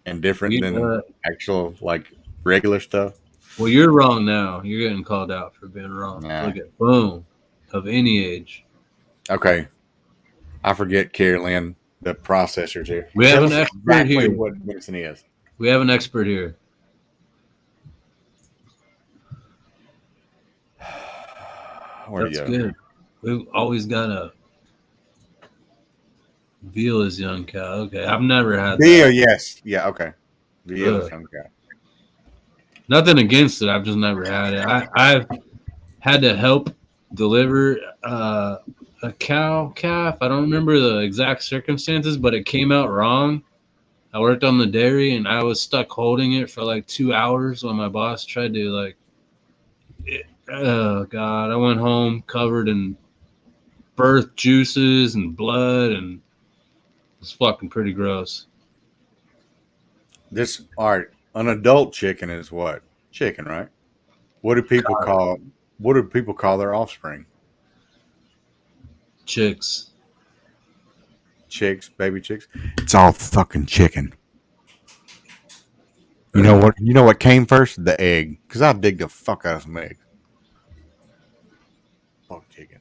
and different than You, actual like regular stuff. well, you're wrong now. You're getting called out for being wrong. Nah. Look at boom, of any age. Okay. I forget, Carolyn, the processors here. We have Tell an us expert exactly here. what venison is. We have an expert here. Where'd he That's go? good. We've always got a veal is young cow. Okay, I've never had Veal, that. yes. Yeah, okay. Veal is Ugh. young cow. Nothing against it. I've just never had it. I've had to help deliver a calf. I don't remember the exact circumstances, but it came out wrong. I worked on the dairy and I was stuck holding it for like 2 hours while my boss tried to oh god, I went home covered in birth juices and blood and it was fucking pretty gross. All right, an adult chicken is what? Chicken, right? What do people call their offspring? Chicks. Chicks, baby chicks. It's all fucking chicken. You know what? You know what came first? The egg. Because I dig the fuck out of some eggs. Fuck chicken.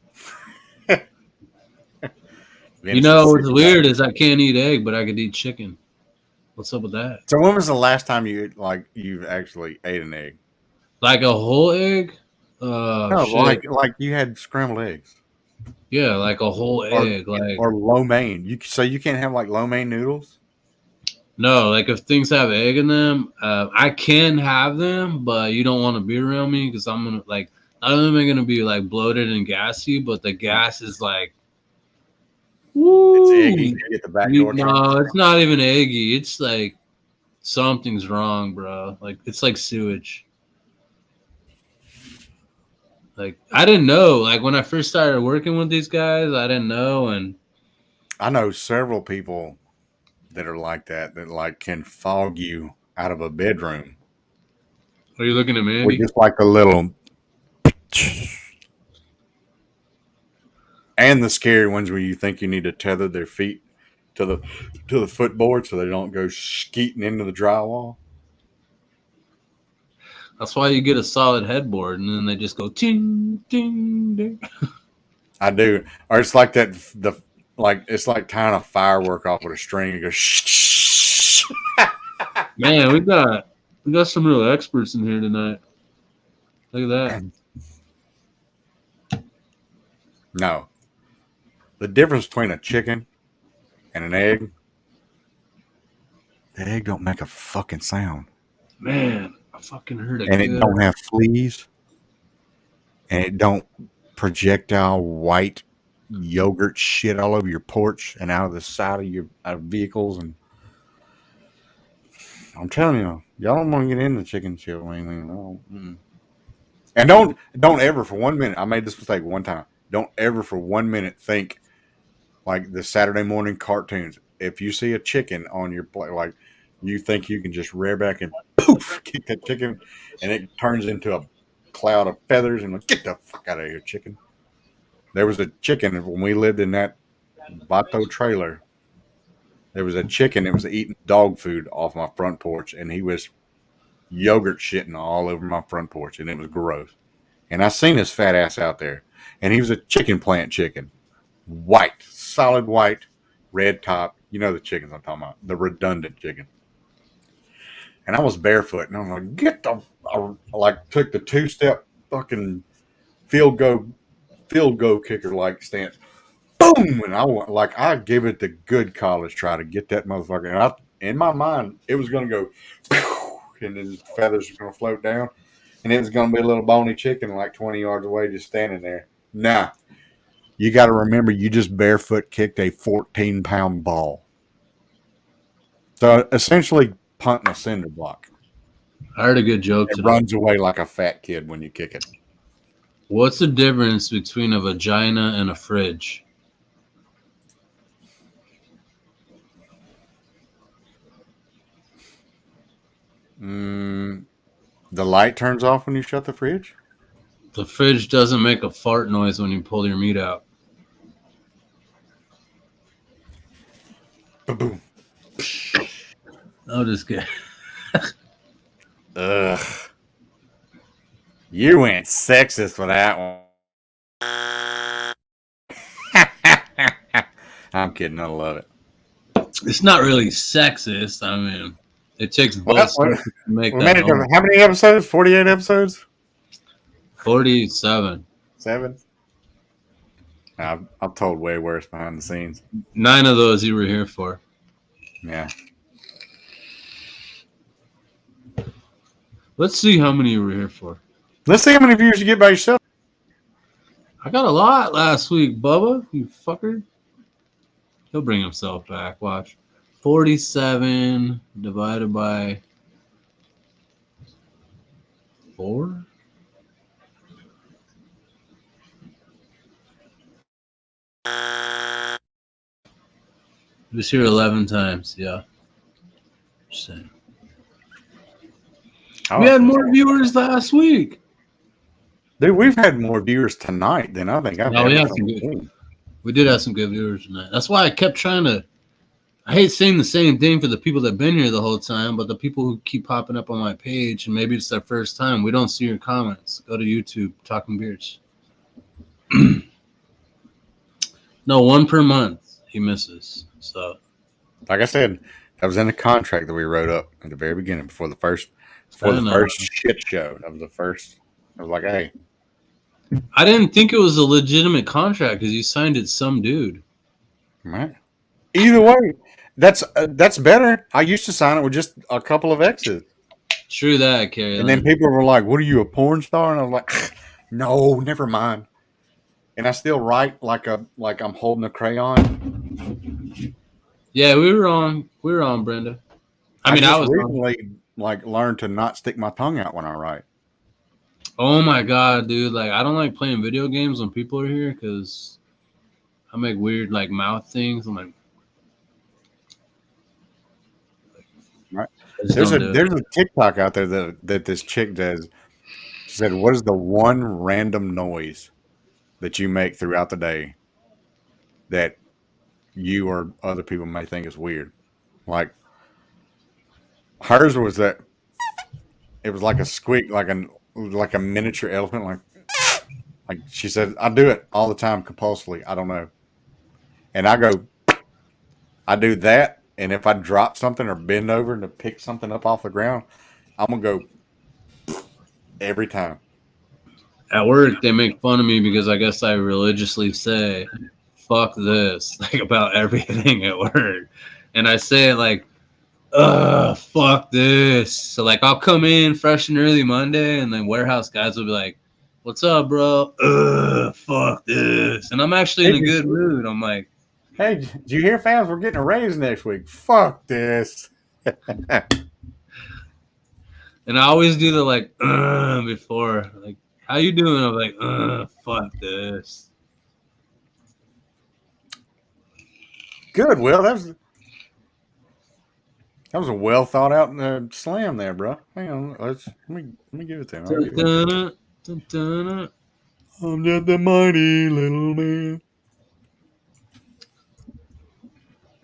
You know what's weird is I can't eat egg, but I could eat chicken. What's up with that? So when was the last time you actually ate an egg? Like a whole egg? No, Shit. like you had scrambled eggs Yeah, like a whole egg. Like or lo mein. So you can't have like lo mein noodles. no, like if things have egg in them, I can have them, but you don't want to be around me because I'm gonna like. Not only am I gonna be like bloated and gassy, but the gas is like, It's woo. eggy. You get the back door. No, it's not even eggy. It's like something's wrong, bro. Like it's like sewage. Like I didn't know. Like when I first started working with these guys, I didn't know, and I know several people that are like that like can fog you out of a bedroom are you looking at with Mandy? just like a little. And the scary ones where you think you need to tether their feet to the footboard so they don't go skeeting into the drywall. That's why you get a solid headboard, and then they just go ting ting ding. I do, or it's like that. It's like tying a firework off with a string. It goes. Shh. Man, we got some real experts in here tonight. Look at that. No, the difference between a chicken and an egg. The egg don't make a fucking sound. Man, I fucking heard it. And it don't have fleas. And it don't projectile white yogurt shit all over your porch and out of the side of your vehicles. And I'm telling you, y'all don't want to get into chicken shit. And don't ever for 1 minute. I made this mistake one time. Don't ever for 1 minute think like the Saturday morning cartoons. If you see a chicken on your plate, like you think you can just rear back and poof, kick that chicken, and it turns into a cloud of feathers and like, get the fuck out of here, chicken. There was a chicken when we lived in that Vato trailer. There was a chicken that was eating dog food off my front porch, and he was yogurt shitting all over my front porch, and it was gross. And I seen his fat ass out there, and he was a chicken plant chicken, white, solid white, red top. You know the chickens I'm talking about, the redundant chicken. And I was barefoot, and I'm like, get the, I like took the 2-step fucking field goal kicker like stance, boom, and I give it the good college try to get that motherfucker. And in my mind, it was gonna go, and then the feathers were gonna float down, and it was gonna be a little bony chicken like 20 yards away, just standing there. Nah, you got to remember, you just barefoot kicked a 14-pound ball. So essentially, punting a cinder block. I heard a good joke It today. runs away like a fat kid when you kick it. What's the difference between a vagina and a fridge? The light turns off when you shut the fridge? The fridge doesn't make a fart noise when you pull your meat out. Boom. Oh, just kidding. Ugh. You went sexist for that one. I'm kidding. I love it. It's not really sexist. I mean, it takes both to make that. How many episodes? 48 episodes? 47. 7? I've told way worse behind the scenes. 9 of those you were here for. Yeah. Let's see how many you were here for. Let's see how many viewers you get by yourself. I got a lot last week, Bubba. You fucker. He'll bring himself back. Watch. 47 divided by 4. He was here 11 times. Yeah. Just saying. We had more viewers last week. Dude, we've had more viewers tonight than I think I've No, ever we did have some good viewers tonight. That's why I kept trying to I hate saying the same thing for the people that've been here the whole time, but the people who keep popping up on my page and maybe it's their first time, we don't see your comments. Go to YouTube, Talking Beards. No, one per month he misses. So Like I said, that was in the contract that we wrote up at the very beginning before the first I know. shit show. That was the first. I was like, hey, I didn't think it was a legitimate contract because you signed it some dude. man. Either way, that's better. I used to sign it with just a couple of X's, True that, Carrie. and then people were like, "What are you, a porn star?" And I was like, "No, never mind." And I still write like I'm holding a crayon. Yeah, we were on. We were on, Brenda. I mean, I just was on. recently like learned to not stick my tongue out when I write. Oh my god, dude! Like, I don't like playing video games when people are here because I make weird like mouth things. I'm like, Right. I just There's don't a do it. there's a TikTok out there that this chick does. She said, "What is the one random noise that you make throughout the day that you or other people may think is weird?" Like hers was that it was like a squeak, like a miniature elephant. Like she said, I do it all the time compulsively. I don't know, and I do that, and if I drop something or bend over to pick something up off the ground, I'm gonna go every time. At work, they make fun of me because I guess I religiously say "fuck this" like about everything at work, and I say it like fuck this. So like I'll come in fresh and early Monday and then warehouse guys will be like, what's up, bro? Fuck this. And I'm actually in a good mood. I'm like, Hey, did you hear, fans? We're getting a raise next week. Fuck this. and I always do the like before. Like, how you doing? I'm like, fuck this. Good, Will. That was a well thought out slam there, bro. Hang on, let me give it to him. I'll give it to him. Dun-dun-dun. I'm just a mighty little man.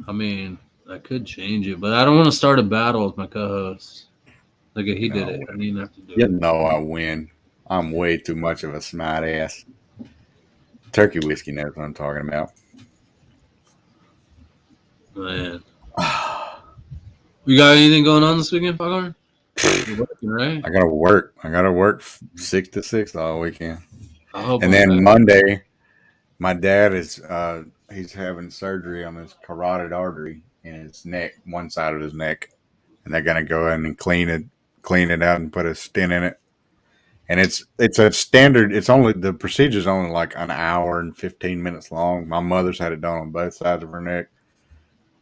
I mean, I could change it, but I don't want to start a battle with my co-host. Like he did it. I didn't have to do You it. know I win. I'm way too much of a smart ass. Turkey whiskey knows what I'm talking about. Man. You got anything going on this weekend, Foghorn? You're working, right? I gotta work. 6 to 6 all weekend. I hope And I'm then back. Monday, my dad is he's having surgery on his carotid artery in his neck, one side of his neck, and they're gonna go in and clean it out and put a stent in it. And it's a standard. It's only the procedure's only like an hour and 15 minutes long. My mother's had it done on both sides of her neck.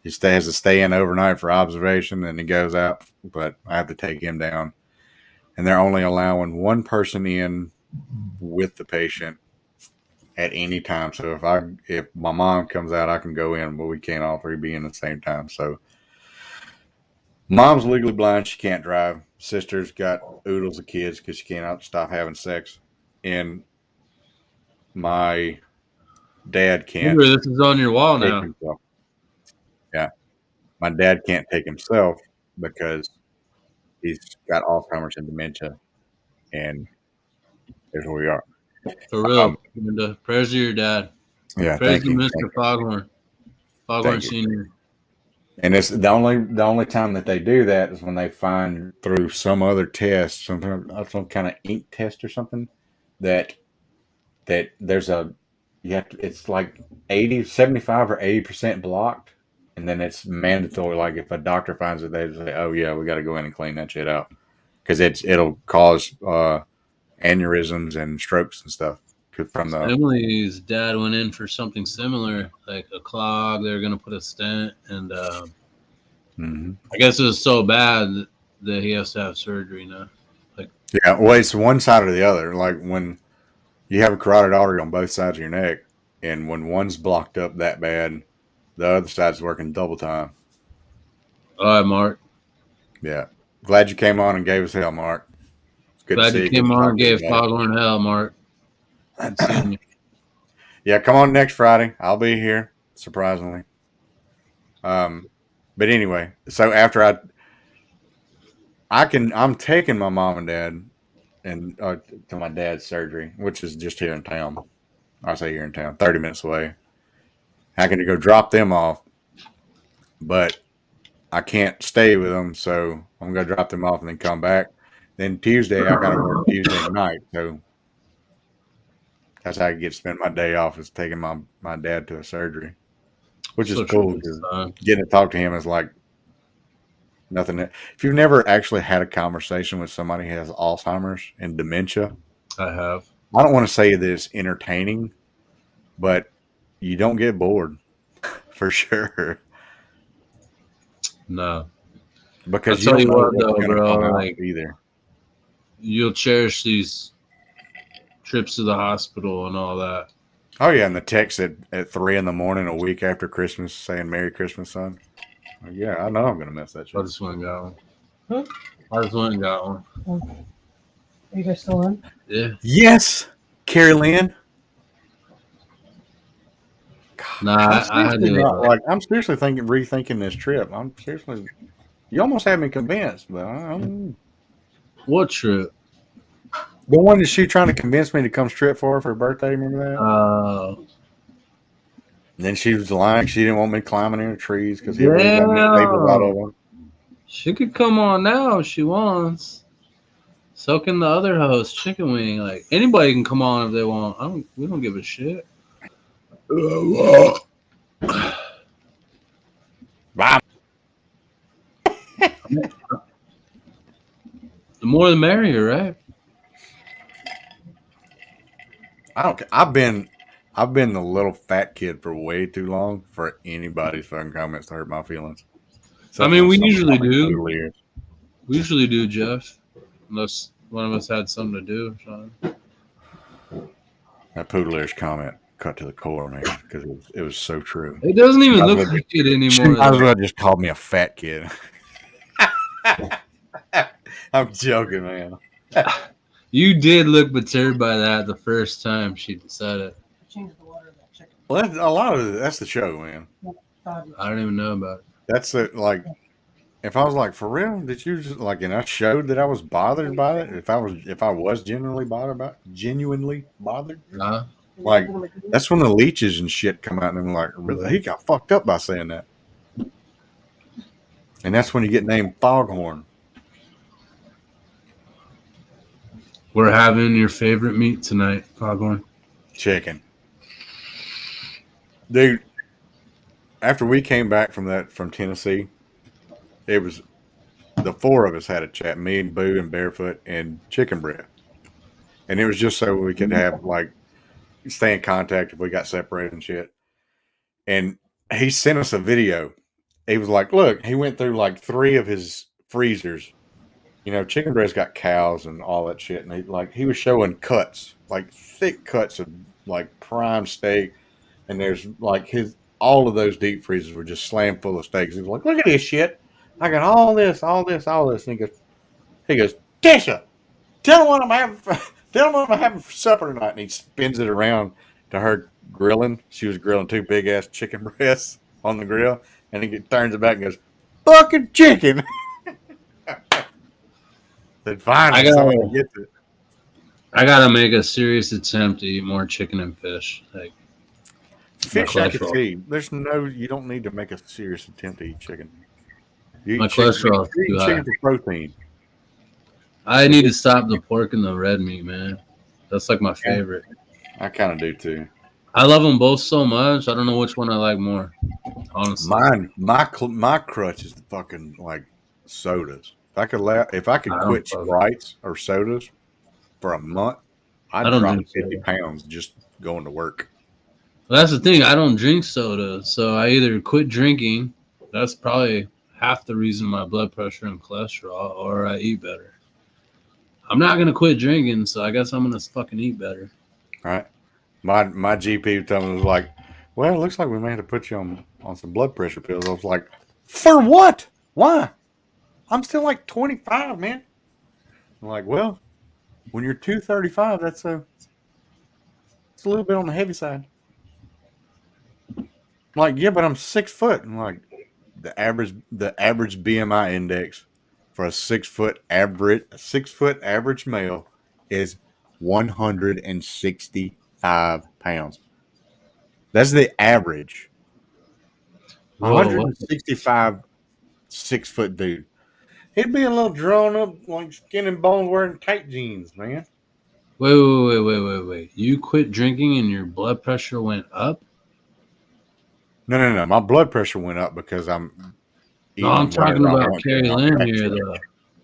He has to stay in overnight for observation, and he goes out. But I have to take him down, and they're only allowing one person in with the patient at any time. So if my mom comes out, I can go in, but we can't all three be in at the same time. So mom's legally blind; she can't drive. Sister's got oodles of kids because she can't stop having sex, and my dad can't Remember, this is on your wall take now. himself. Yeah, my dad can't take himself because he's got Alzheimer's and dementia, and there's where we are. For real. And, prayers to your dad. Yeah, Prayers thank to you. Mr. Foghorn. Foghorn Thank you. Sr. And it's the only time that they do that is when they find through some other test, some kind of ink test or something, that there's it's like 75 or 80% blocked, and then it's mandatory. Like if a doctor finds it, they say, "Oh yeah, we got to go in and clean that shit out," because it'll cause aneurysms and strokes and stuff from the. Emily's dad went in for something similar, like a clog. They were going to put a stent, and Mhm. I guess it was so bad that he has to have surgery now. Yeah, well, it's one side or the other. Like when you have a carotid artery on both sides of your neck, and when one's blocked up that bad, the other side's working double time. All right, Mark. Yeah. Glad you came on and gave us hell, Mark. It's good Glad to see you came Good to on talk and to you, gave buddy. Foghorn hell, Mark. Good seeing you. Yeah, come on next Friday. I'll be here, surprisingly. But anyway, so after I'm taking my mom and dad and to my dad's surgery, which is just here in town. I say here in town, 30 minutes away. I can go drop them off, but I can't stay with them, so I'm gonna drop them off and then come back. Then Tuesday, I gotta work Tuesday night, so that's how I get to spend my day off is taking my dad to a surgery, which is Such a cool good because time. getting to talk to him is like nothing. If you've never actually had a conversation with somebody who has Alzheimer's and dementia, I have. I don't want to say that it's entertaining, but you don't get bored for sure No. I'll because you tell don't you know what what's though, going to bro. come out Like either. you'll cherish these trips to the hospital and all that. Oh yeah, and the text at 3 in the morning a week after Christmas saying "Merry Christmas, son." Yeah, I know I'm gonna miss that I shit. just went and got one. Huh? I just went and got one. Are you guys still on? Yeah. Yes, Carrie Lynn. Nah, I had to. I'm seriously rethinking this trip. I'm seriously. You almost had me convinced, but I don't know. What trip? The one that she trying to convince me to come strip for her birthday. Remember that? And then she was lying. She didn't want me climbing in the trees because he really got me tables out of them. She could come on now if she wants. So can the other host, Chicken Wing. Like anybody can come on if they want. We don't give a shit. Bye. The more the merrier, right? I don't. I've been the little fat kid for way too long for anybody's fucking comments to hurt my feelings. I mean, we usually Something do. totally is. We usually do, Jeff. Unless one of us had something to do. Sean. That Poodle's comment cut to the core, man, because it was so true. It doesn't even Might as look well like it She anymore. might as though. well just called me a fat kid. I'm joking, man. You did look perturbed by that the first time she said it. Change the water of that chicken. Well, a lot of that's the show, man. I don't even know about it. That's it. Like, if I was like, for real, did you just like, and I showed that I was bothered by it. If I was genuinely bothered, Huh? like that's when the leeches and shit come out, and I'm like, really, he got fucked up by saying that. And that's when you get named Foghorn. We're having your favorite meat tonight, Foghorn. Chicken. Dude, after we came back from Tennessee, it was the four of us had a chat, me and Boo and Barefoot and Chicken Bread. And it was just so we could have like stay in contact if we got separated and shit. And he sent us a video. He was like, look, he went through like 3 of his freezers. You know, Chicken Bread's got cows and all that shit. And he was showing cuts, like thick cuts of like prime steak. And there's like all of those deep freezers were just slammed full of steaks. He was like, look at this shit. I got all this. And he goes, Tisha, tell him what I'm having for supper tonight. And he spins it around to her grilling. She was grilling 2 big ass chicken breasts on the grill. And he turns it back and goes, fucking chicken. Then finally someone gets it. I gotta make a serious attempt to eat more chicken and fish. Like Fish I can see. You don't need to make a serious attempt to eat chicken. You my eat chicken, cholesterol is you too eat high. chicken for protein. I need to stop the pork and the red meat, man. That's like my favorite. I kind of do too. I love them both so much. I don't know which one I like more. Honestly, My crutch is fucking like sodas. If I could I don't quit fuck- Sprites or sodas for a month, I I'd don't drop drink 50 soda. pounds just going to work. Well, that's the thing. I don't drink soda, so I either quit drinking. That's probably half the reason my blood pressure and cholesterol, or I eat better. I'm not gonna quit drinking, so I guess I'm gonna fucking eat better. Right? My GP told me was like, well, it looks like we may have to put you on some blood pressure pills. I was like, for what? Why? I'm still like 25, man. I'm like, well, when you're 235, it's a little bit on the heavy side. I'm like, yeah, but I'm 6 foot. I'm like, the average BMI index for a 6 foot average male is 165 pounds. That's the average. Whoa, what? 165 6 foot dude. He'd be a little drawn up, like skin and bones, wearing tight jeans, man. Wait. You quit drinking and your blood pressure went up? No. My blood pressure went up because I'm No, I'm eating talking whatever I about want. Carrie Lynn here, though.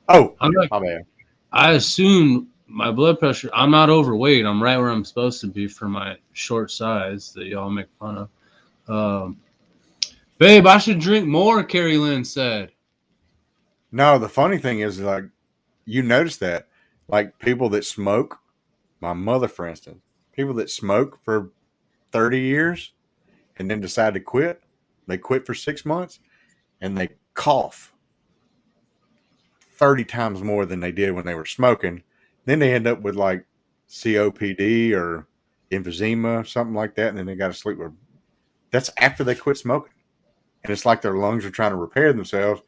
Oh, I'm like, my bad. I assume my blood pressure, I'm not overweight. I'm right where I'm supposed to be for my short size that y'all make fun of. Babe, I should drink more, Carrie Lynn said. No, the funny thing is, like, you notice that, like, people that smoke, my mother, for instance, people that smoke for 30 years and then decide to quit, they quit for 6 months and they cough 30 times more than they did when they were smoking. Then they end up with like COPD or emphysema, something like that, and then they got to sleep with. That's after they quit smoking, and it's like their lungs are trying to repair themselves,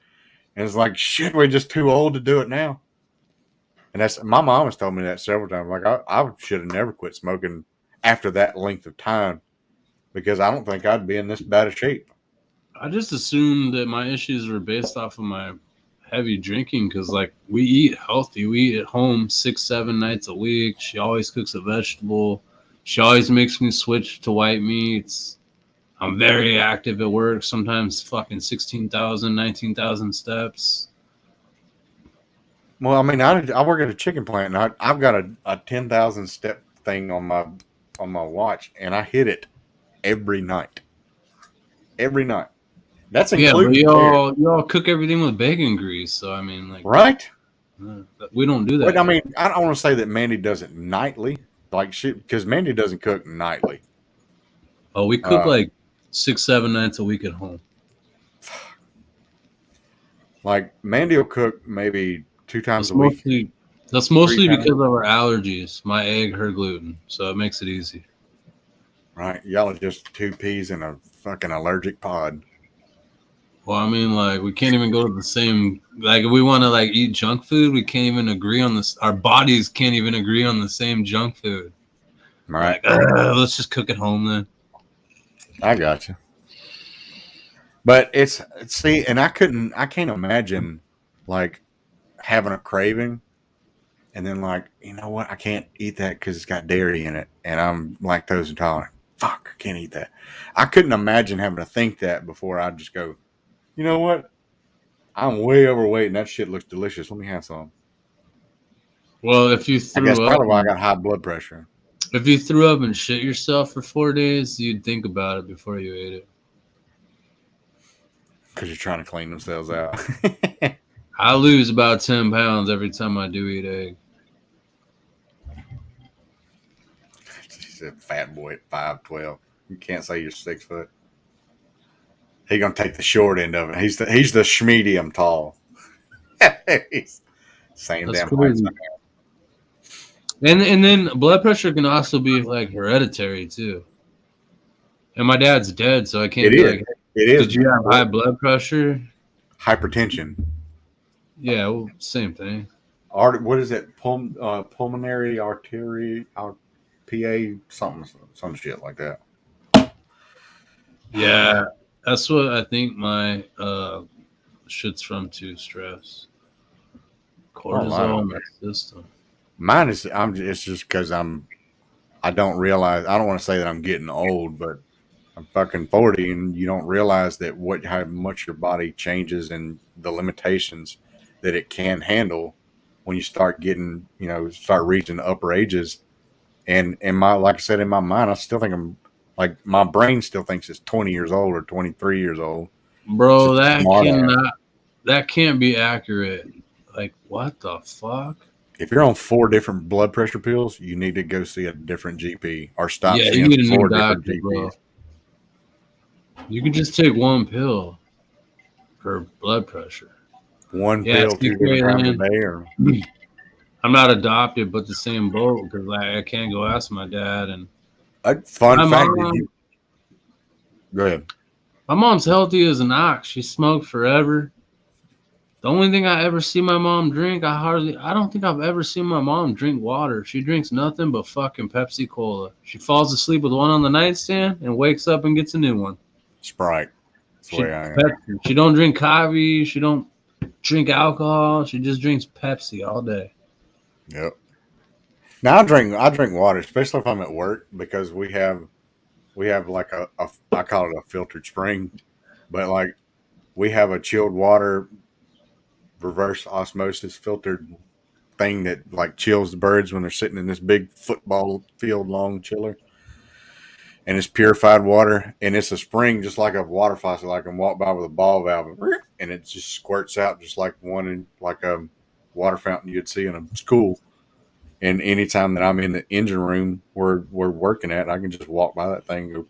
and it's like, shit, we're just too old to do it now. And that's, my mom has told me that several times. Like, I should have never quit smoking after that length of time, because I don't think I'd be in this bad of shape. I just assumed that my issues were based off of my heavy drinking because, like, we eat healthy. We eat at home 6-7 nights a week. She always cooks a vegetable. She always makes me switch to white meats. I'm very active at work, sometimes fucking 16,000, 19,000 steps. Well, I mean, I work at a chicken plant, and I've got a 10,000 step thing on my watch, and I hit it every night. Every night. That's Yeah, but including y'all cook everything with bacon grease, so I mean, like, right? we don't do that. But I mean, I don't want to say that Mandy does it nightly, like shit, because Mandy doesn't cook nightly. Oh, we cook like 6-7 nights a week at home. Like Mandy will cook maybe 2 times a week. That's mostly because of our allergies. My egg, her gluten, so it makes it easy. Right, y'all are just two peas in a fucking allergic pod. Well, I mean, like, we can't even go to the same. Like, if we want to like eat junk food, we can't even agree on this. Our bodies can't even agree on the same junk food. Right, Like, let's just cook at home then. I got you. But it's, see, and I can't imagine like having a craving and then like, you know what, I can't eat that because it's got dairy in it and I'm lactose intolerant. Fuck, I can't eat that. I couldn't imagine having to think that before I just go, you know what, I'm way overweight and that shit looks delicious. Let me have some. Well, if you I guess threw up, probably why I got high blood pressure. if you threw up and shit yourself for 4 days, you'd think about it before you ate it. Because you're trying to clean themselves out. I lose about 10 pounds every time I do eat egg. He's a fat boy at 5'12". You can't say you're 6 foot. He's gonna take the short end of it. He's the schmedium tall. He's same That's damn crazy. height. And then blood pressure can also be like hereditary too. And my dad's dead, so I can't be like, It is. did you have high blood pressure? Hypertension. Yeah, well, same thing. What is it? Pulmonary artery, PA, some shit like that. Yeah, that's what I think my shit's from too. Stress, cortisol in my system. Mine is. It's just because I don't realize. I don't want to say that I'm getting old, but I'm fucking 40, and you don't realize that how much your body changes and the limitations that it can handle when you start getting, start reaching the upper ages. And like I said, in my mind, I still think I'm like, my brain still thinks it's 20 years old or 23 years old. Bro, that can't be accurate. Like, what the fuck? If you're on 4 different blood pressure pills, you need to go see a different GP or stop Yeah, seeing you need a new 4 different doctor, GPs. bro. You can just take one pill for blood pressure. One pill 2 different times a day, or I'm not adopted, but the same boat because I can't go ask my dad. And a fun my fact. mom, Go ahead. My mom's healthy as an ox. She smoked forever. The only thing I ever see my mom drink, I don't think I've ever seen my mom drink water. She drinks nothing but fucking Pepsi Cola. She falls asleep with one on the nightstand and wakes up and gets a new one. Sprite. That's the She way I am. Pepsi. She don't drink coffee. She don't drink alcohol. She just drinks Pepsi all day. Yep. Now I drink water, especially if I'm at work, because we have like a I call it a filtered spring, but like we have a chilled water reverse osmosis filtered thing that like chills the birds when they're sitting in this big football field long chiller, and it's purified water, and it's a spring just like a water faucet. Like I can walk by with a ball valve, and it just squirts out just like one in like a water fountain you'd see in a school. And anytime that I'm in the engine room where we're working at, I can just walk by that thing, and go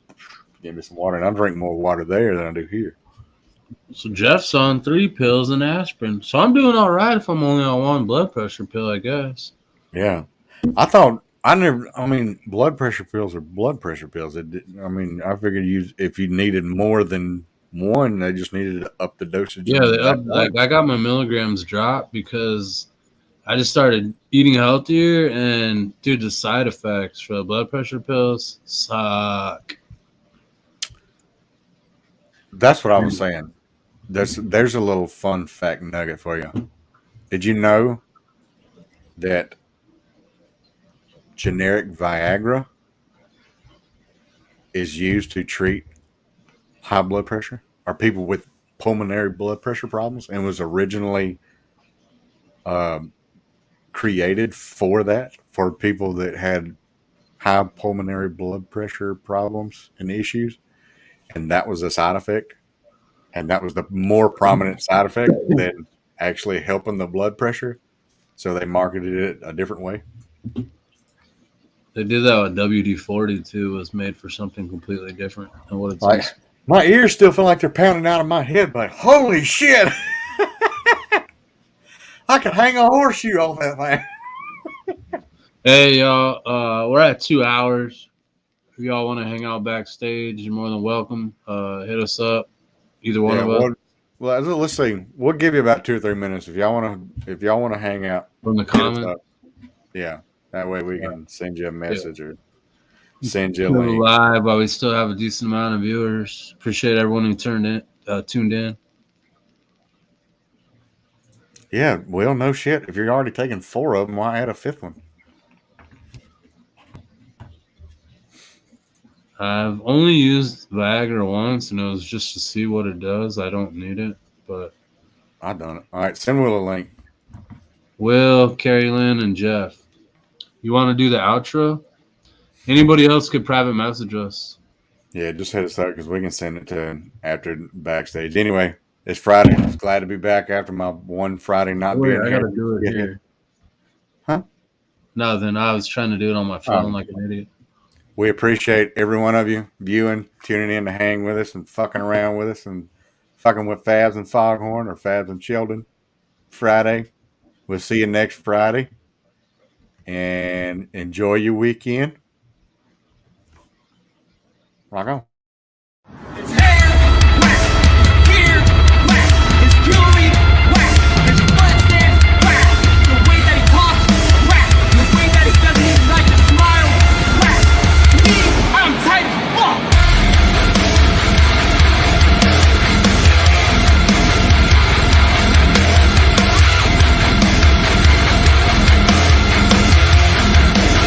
give me some water, and I drink more water there than I do here. So Jeff's on 3 pills and aspirin. So I'm doing all right if I'm only on one blood pressure pill, I guess. Yeah, I thought I never. I mean, blood pressure pills are blood pressure pills. I mean, I figured if you needed more than one, they just needed to up the dosage. Yeah, of they that up, one. like I got my milligrams dropped because I just started eating healthier, and dude, the side effects for the blood pressure pills suck. That's what I was saying. There's a little fun fact nugget for you. Did you know that generic Viagra is used to treat high blood pressure or people with pulmonary blood pressure problems, and was originally um, created for that, for people that had high pulmonary blood pressure problems and issues, and that was a side effect, and that was the more prominent side effect than actually helping the blood pressure. So they marketed it a different way. They did that with WD-40 too. It was made for something completely different than what it's Like used. my ears still feel like they're pounding out of my head, but holy shit, I could hang a horseshoe off that thing. Hey y'all, we're at 2 hours. If y'all want to hang out backstage, you're more than welcome. Hit us up, either one Yeah, of us, well, let's see. We'll give you about 2 or 3 minutes if y'all want to. If y'all want to hang out, from the hit us comments. up. Yeah, that way we can send you a Yeah. message or send you a Doing link. live while we still have a decent amount of viewers. Appreciate everyone who tuned in. Yeah, well, no shit. If you're already taking 4 of them, why add a fifth one? I've only used Viagra once, and it was just to see what it does. I don't need it, but I done it. All right, send Will a link. Will, Carrie Lynn, and Jeff, you want to do the outro? Anybody else could private message us. Yeah, just hit us up because we can send it to after backstage. Anyway, it's Friday. I'm glad to be back after my one Friday not Wait, being I here. gotta do it here. Huh? No, then I was trying to do it on my phone like an idiot. We appreciate every one of you viewing, tuning in to hang with us and fucking around with us and fucking with Fabs and Foghorn or Fabs and Sheldon Friday. We'll see you next Friday and enjoy your weekend. Rock on.